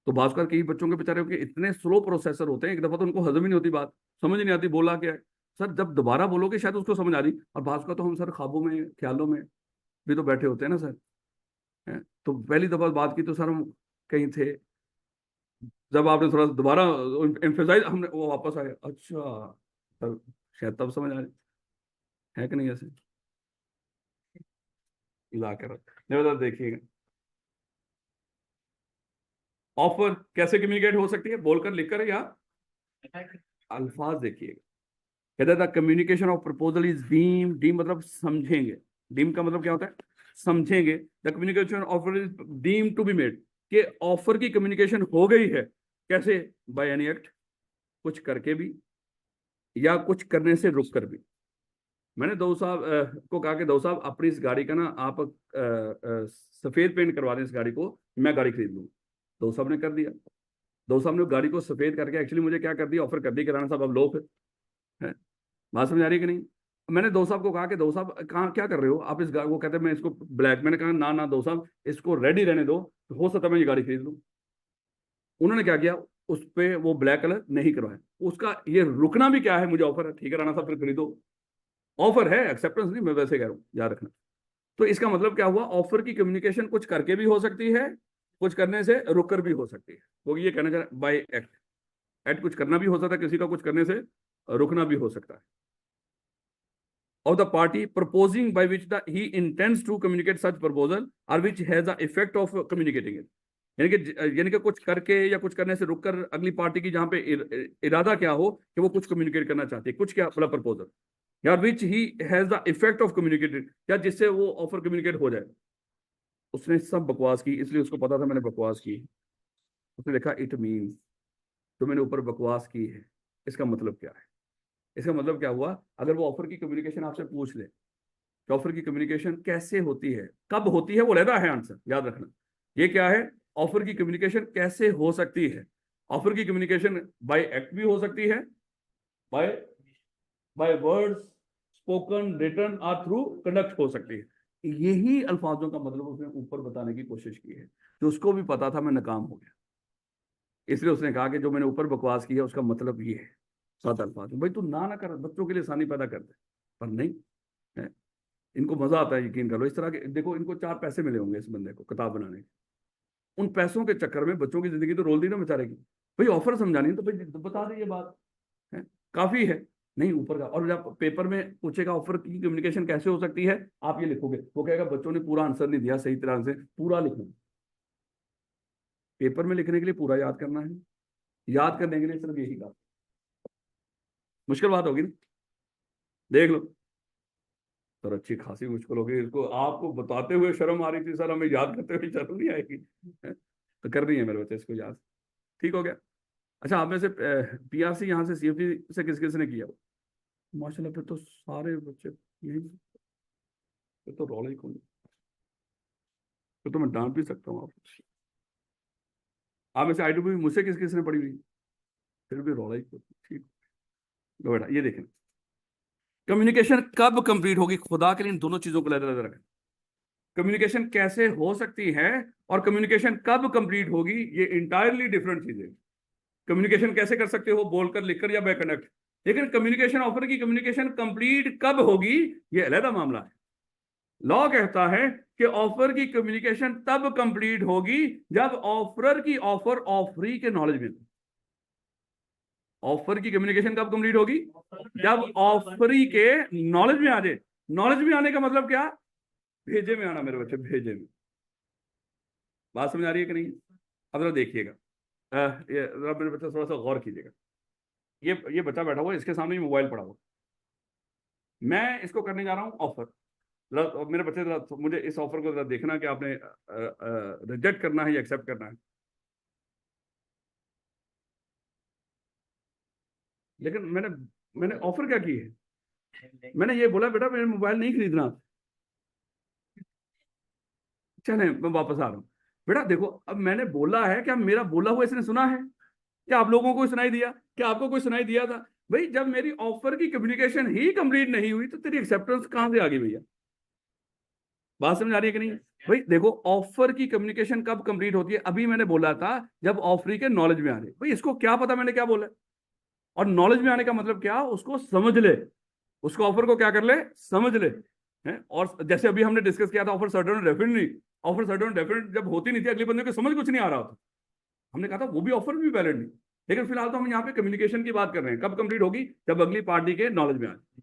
तो भास्कर कई बच्चों के बेचारे के इतने स्लो प्रोसेसर होते हैं, एक दफा तो उनको हजम ही नहीं होती बात, समझ ही नहीं आती बोला क्या है। सर जब दोबारा बोलोगे शायद उसको समझ आ रही, और भास्कर तो हम सर ख्वाबों में ख्यालों में भी तो बैठे होते हैं ना सर। तो पहली दफा बात की तो सर हम कहीं थे, जब आपने थोड़ा दोबारा एम्फेसाइज, हमने वो वापस आए, अच्छा सर शायद तब समझ आ रही है कि नहीं, ऐसे ला कर नहीं बता। देखिएगा ऑफर कैसे कम्युनिकेट हो सकती है, बोलकर लिखकर या अल्फाज। देखिएगा कहता था communication of proposal is deem, deem मतलब समझेंगे, डीम का मतलब क्या होता है, समझेंगे। The communication offer is deem to be made, कि ऑफर की कम्युनिकेशन हो गई है, कैसे? बाय एनी एक्ट, कुछ करके भी या कुछ करने से रुक कर भी। मैंने दो साहब को कहा कि दो साहब अपनी इस गाड़ी का ना आप सफेद पेंट करवा दें इस गाड़ी को, मैं गाड़ी खरीद लूँ। दो साहब ने कर दिया, दो साहब ने गाड़ी को सफेद करके एक्चुअली मुझे क्या कर दिया, ऑफर कर दी कि राणा साहब अब लो फिर, है बात समझ आ रही है कि नहीं? मैंने दो साहब को कहा कि दो साहब कहाँ क्या कर रहे हो आप इस गाड़ी, वो कहते हैं मैं इसको ब्लैक, मैंने कहा ना ना दो साहब इसको रेडी रहने दो, हो सकता है मैं ये गाड़ी खरीद लूँ। उन्होंने क्या किया, उस पे वो ब्लैक कलर नहीं करवाया, उसका ये रुकना भी क्या है, मुझे ऑफर है, ठीक है राणा साहब फिर खरीदो। ऑफर है, एक्सेप्टेंस नहीं, मैं वैसे कह रहा हूँ, याद रखना। तो इसका मतलब क्या हुआ, ऑफर की कम्युनिकेशन कुछ करके भी हो सकती है, कुछ करने से रुक कर भी हो सकती है। वो ये कहना चाह रहा है बाय एक्ट, एक्ट कुछ करना भी हो सकता है किसी का, कुछ करने से रुकना भी हो सकता है। Of the party proposing by which he intends to communicate such proposal or which has the effect of communicating it। यानी कि कुछ करके या कुछ करने से रुककर अगली पार्टी की जहां पे इरादा क्या हो कि वो कुछ कम्युनिकेट करना चाहती है, कुछ क्या मतलब प्रपोजल, या which he has the effect of communicated, या जिससे वो ऑफर कम्युनिकेट हो जाए। उसने सब बकवास की, इसलिए उसको पता था मैंने बकवास की। उसने लिखा इट मीन्स, जो मैंने ऊपर बकवास की है इसका मतलब क्या है। इसका मतलब क्या हुआ, अगर वो ऑफर की कम्युनिकेशन आपसे पूछ ले कि ऑफर की कम्युनिकेशन कैसे होती है, कब होती है, वो रहता है आंसर, याद रखना। ये क्या है, ऑफर की कम्युनिकेशन कैसे हो सकती है। ऑफर की कम्युनिकेशन बाय एक्ट भी हो सकती है, by by words spoken written और थ्रू कंडक्ट हो सकती है। यही अल्फाजों का मतलब उसने ऊपर बताने की कोशिश की है, जो उसको भी पता था मैं नाकाम हो गया। इसलिए उसने कहा कि जो मैंने ऊपर बकवास की है उसका मतलब ये है। सात अल्फाज में। भाई तू ना कर, बच्चों के लिए आसानी पैदा कर दे, पर नहीं है। इनको मजा आता है, यकीन कर लो। इस तरह के देखो, इनको 4 पैसे मिले होंगे इस बंदे को किताब बनाने के, उन पैसों के चक्कर में बच्चों की जिंदगी तो रोल दी ना बेचारे की। भाई ऑफर समझानी है तो भाई तो बता दे ये बात है, काफी है। नहीं ऊपर का, और जब पेपर में पूछेगा ऑफर की कम्युनिकेशन कैसे हो सकती है, आप ये लिखोगे, वो कहेगा बच्चों ने पूरा आंसर नहीं दिया सही तरह से, पूरा लिखना। पेपर में लिखने के लिए पूरा याद करना है, याद करने के लिए सिर्फ यही काम, मुश्किल बात होगी ना। देख लो सर, अच्छी खासी मुश्किल होगी, इसको आपको बताते हुए शर्म आ रही थी सर, हमें याद करते हुए शर्म नहीं आएगी। तो कर रही है मेरे बच्चे इसको याद, ठीक हो गया। अच्छा, आप में से पीआरसी यहाँ से सीएफटी से किस किस ने किया? माशाल्लाह, फिर तो सारे बच्चे यही, फिर तो रौला ही खोल, फिर तो मैं डांट भी सकता हूँ आपको। आप में से आई मुझसे किस किस ने पढ़ी हुई? फिर भी रौला ही खोल, ठीक। लो बेटा ये देखें, कम्युनिकेशन कब कंप्लीट होगी, खुदा के लिए इन दोनों चीजों को अलग रखें। कम्युनिकेशन कैसे हो सकती है और कम्युनिकेशन कब कंप्लीट होगी, ये इंटायरली डिफरेंट चीजें। कम्युनिकेशन कैसे कर सकते हो, बोलकर, लिखकर या बाय कनेक्ट, लेकिन कम्युनिकेशन, ऑफर की कम्युनिकेशन कंप्लीट कब होगी, ये अलग मामला है। लॉ कहता है कि ऑफर की कम्युनिकेशन तब कंप्लीट होगी जब ऑफरर की ऑफर ऑफरी के नॉलेज में। ऑफर की कम्युनिकेशन कब कंप्लीट होगी? जब ऑफरी के नॉलेज में आ जाए। नॉलेज में आने का मतलब क्या? भेजे में आना मेरे बच्चे, भेजे में। बात समझ आ रही है कि नहीं? अब जरा देखिएगा, जरा मेरे बच्चा थोड़ा सा गौर कीजिएगा। ये बच्चा बैठा हुआ है, इसके सामने मोबाइल पड़ा हुआ, मैं इसको करने जा रहा हूँ ऑफर। मेरे बच्चे जरा मुझे इस ऑफर को जरा देखना कि आपने रिजेक्ट करना है या एक्सेप्ट करना है। लेकिन मैंने ऑफर क्या की है? मैंने ये बोला बेटा मेरे मोबाइल नहीं खरीदना, चले मैं वापस आ रहा हूँ। बेटा देखो, अब मैंने बोला है, क्या मेरा बोला हुआ इसने सुना है? क्या आप लोगों को सुनाई दिया? क्या आपको कोई सुनाई दिया था? भाई जब मेरी ऑफर की कम्युनिकेशन ही कंप्लीट नहीं हुई तो तेरी एक्सेप्टेंस कहां से आ गई भैया? बात समझ आ रही है कि नहीं? भाई देखो, ऑफर की कम्युनिकेशन कब कंप्लीट होती है? अभी मैंने बोला था जब ऑफरी के नॉलेज में आ जाए। भाई इसको क्या पता मैंने क्या बोला? और नॉलेज में आने का मतलब क्या? उसको समझ ले, उसको ऑफर को क्या कर ले, समझ ले। है? और जैसे अभी हमने डिस्कस किया था ऑफर सर्टेन डेफिनेट नहीं, ऑफर सर्टेन डेफिनेट जब होती नहीं थी, अगले बंदे को समझ कुछ नहीं आ रहा था, हमने कहा था वो भी ऑफर भी वैलिड नहीं। लेकिन फिलहाल तो हम यहाँ पे कम्युनिकेशन की बात कर रहे हैं, कब कंप्लीट होगी? जब अगली पार्टी के नॉलेज में आ जाए।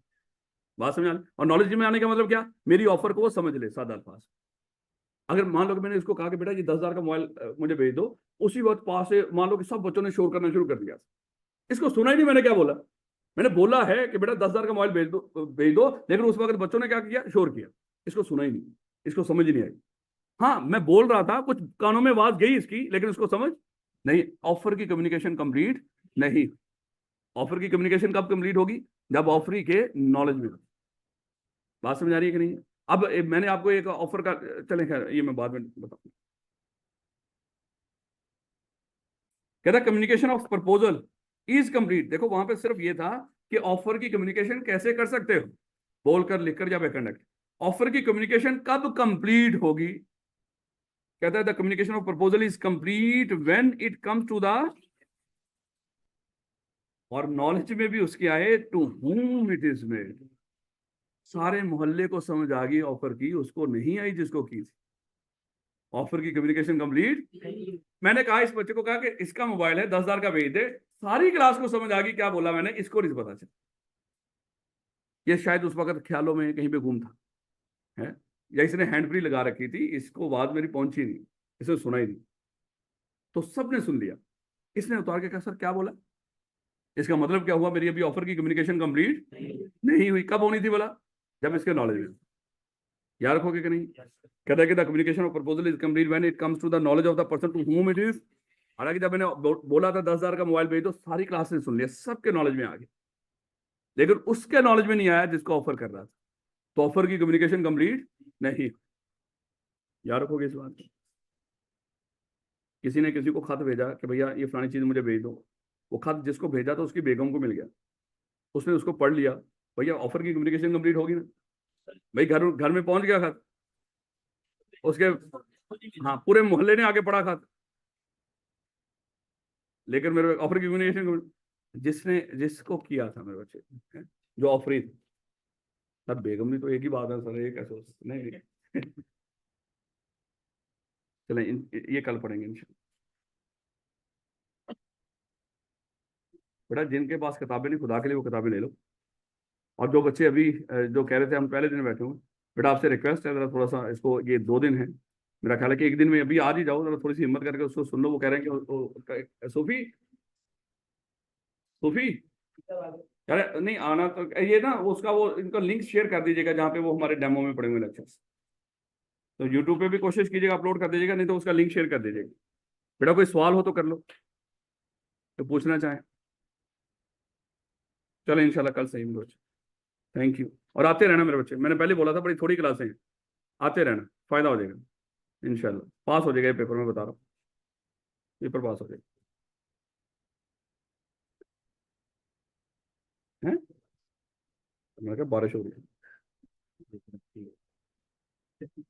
बात समझ आ? और नॉलेज में आने का मतलब क्या? मेरी ऑफर को वो समझ ले, सादा अल्फाज। अगर मान लो कि मैंने इसको कहा कि बेटा ये 10,000 का मोबाइल मुझे भेज दो, उसी वक्त पास से मान लो कि सब बच्चों ने शोर करना शुरू कर दिया, इसको सुना ही नहीं मैंने क्या बोला। मैंने बोला है कि बेटा 10,000 का मोबाइल भेज दो, लेकिन उस वक्त बच्चों ने क्या किया, शोर किया, इसको सुना ही नहीं, इसको समझ ही नहीं आई। हाँ मैं बोल रहा था, कुछ कानों में आवाज गई इसकी, लेकिन उसको समझ नहीं। ऑफर की कम्युनिकेशन कंप्लीट नहीं। ऑफर की कम्युनिकेशन कब कंप्लीट होगी? जब ऑफरी के नॉलेज में। बात समझ आ रही है कि नहीं? अब मैंने आपको एक ऑफर का, चले खैर ये मैं बाद में बताऊंगा। कहता communication of proposal is complete. देखो वहां पे सिर्फ ये था कि ऑफर की कम्युनिकेशन कैसे कर सकते हो, बोलकर, लिखकर या बाय कंडक्ट। ऑफर की कम्युनिकेशन कब कंप्लीट होगी? कहता है the communication of proposal is complete when it comes to the, और नॉलेज में भी उसके आए, to whom it is made. सारे मोहल्ले को समझ आ गई ऑफर की, उसको नहीं आई जिसको की थी। ऑफर की कम्युनिकेशन कंप्लीट। मैंने कहा इस बच्चे को, कहा कि इसका मोबाइल है 10,000 का भेज दे, सारी क्लास को समझ आ गई क्या बोला मैंने, इसको नहीं पता चला। ये शायद उस वक्त ख्यालों में कहीं पे घूम था, है, या इसने हैंड फ्री लगा रखी थी, इसको आवाज मेरी पहुंची नहीं, इसे सुनाई नहीं, तो सबने सुन लिया। इसने उतार के कहा सर क्या बोला? इसका मतलब क्या हुआ, मेरी अभी ऑफर की कम्युनिकेशन कंप्लीट नहीं हुई। कब होनी थी बोला? जब इसके नॉलेज में। याद रखोगे कि नहीं? कहता है कि the communication of proposal is complete when it comes to the knowledge of the person to whom it is. हालांकि जब मैंने बोला था 10,000 का मोबाइल भेज दो, सारी क्लास ने सुन लिया, सबके नॉलेज में आ गया, लेकिन उसके नॉलेज में नहीं आया जिसको ऑफर कर रहा था। तो ऑफर की कम्युनिकेशन कंप्लीट नहीं। याद रखोगे इस बात को। किसी ने किसी को खत भेजा कि भैया ये फलानी चीज मुझे भेज दो, वो खत जिसको भेजा था उसकी बेगम को मिल गया, उसने उसको पढ़ लिया, भैया ऑफर की कम्युनिकेशन कंप्लीट होगी ना? भाई घर घर में पहुंच गया खत उसके, हाँ पूरे मोहल्ले ने आगे पढ़ा खत, लेकिन मेरे ऑफर की कम्युनिकेशन, जिसको किया था मेरे बच्चे हैं? जो ऑफरी थी। सर बेगम भी तो एक ही बात है सर, ये कैसे नहीं। चलें ये कल पढ़ेंगे इंशाल्लाह। बेटा जिनके पास किताबें नहीं, खुदा के लिए वो किताबें ले लो। और जो बच्चे अभी जो कह रहे थे हम पहले दिन बैठे हुए, बेटा आपसे रिक्वेस्ट है, जरा थोड़ा सा इसको, ये 2 दिन है, मेरा ख्याल है कि एक दिन में अभी आज ही जाओ, जरा थोड़ी सी हिम्मत करके उसको सुन लो। वो कह रहे हैं कि सूफी सूफी यार नहीं आना तो ये ना उसका वो इनका लिंक शेयर कर दीजिएगा जहाँ पे वो हमारे डेमो में पड़े हुए लेक्चर्स। तो यूट्यूब पे भी कोशिश कीजिएगा अपलोड कर दीजिएगा, नहीं तो उसका लिंक शेयर कर दीजिएगा। बेटा कोई सवाल हो तो कर लो, तो पूछना चाहें। चलो इंशाल्लाह कल सही मिलो। Thank you. और आते रहना मेरे बच्चे, मैंने पहले बोला था बड़ी थोड़ी क्लासें हैं, आते रहना, फायदा हो जाएगा इंशाल्लाह। पास हो जाएगा ये पेपर, में बता रहा हूँ, पेपर पास हो जाएगा है। मैंने कहा बारिश हो रही है।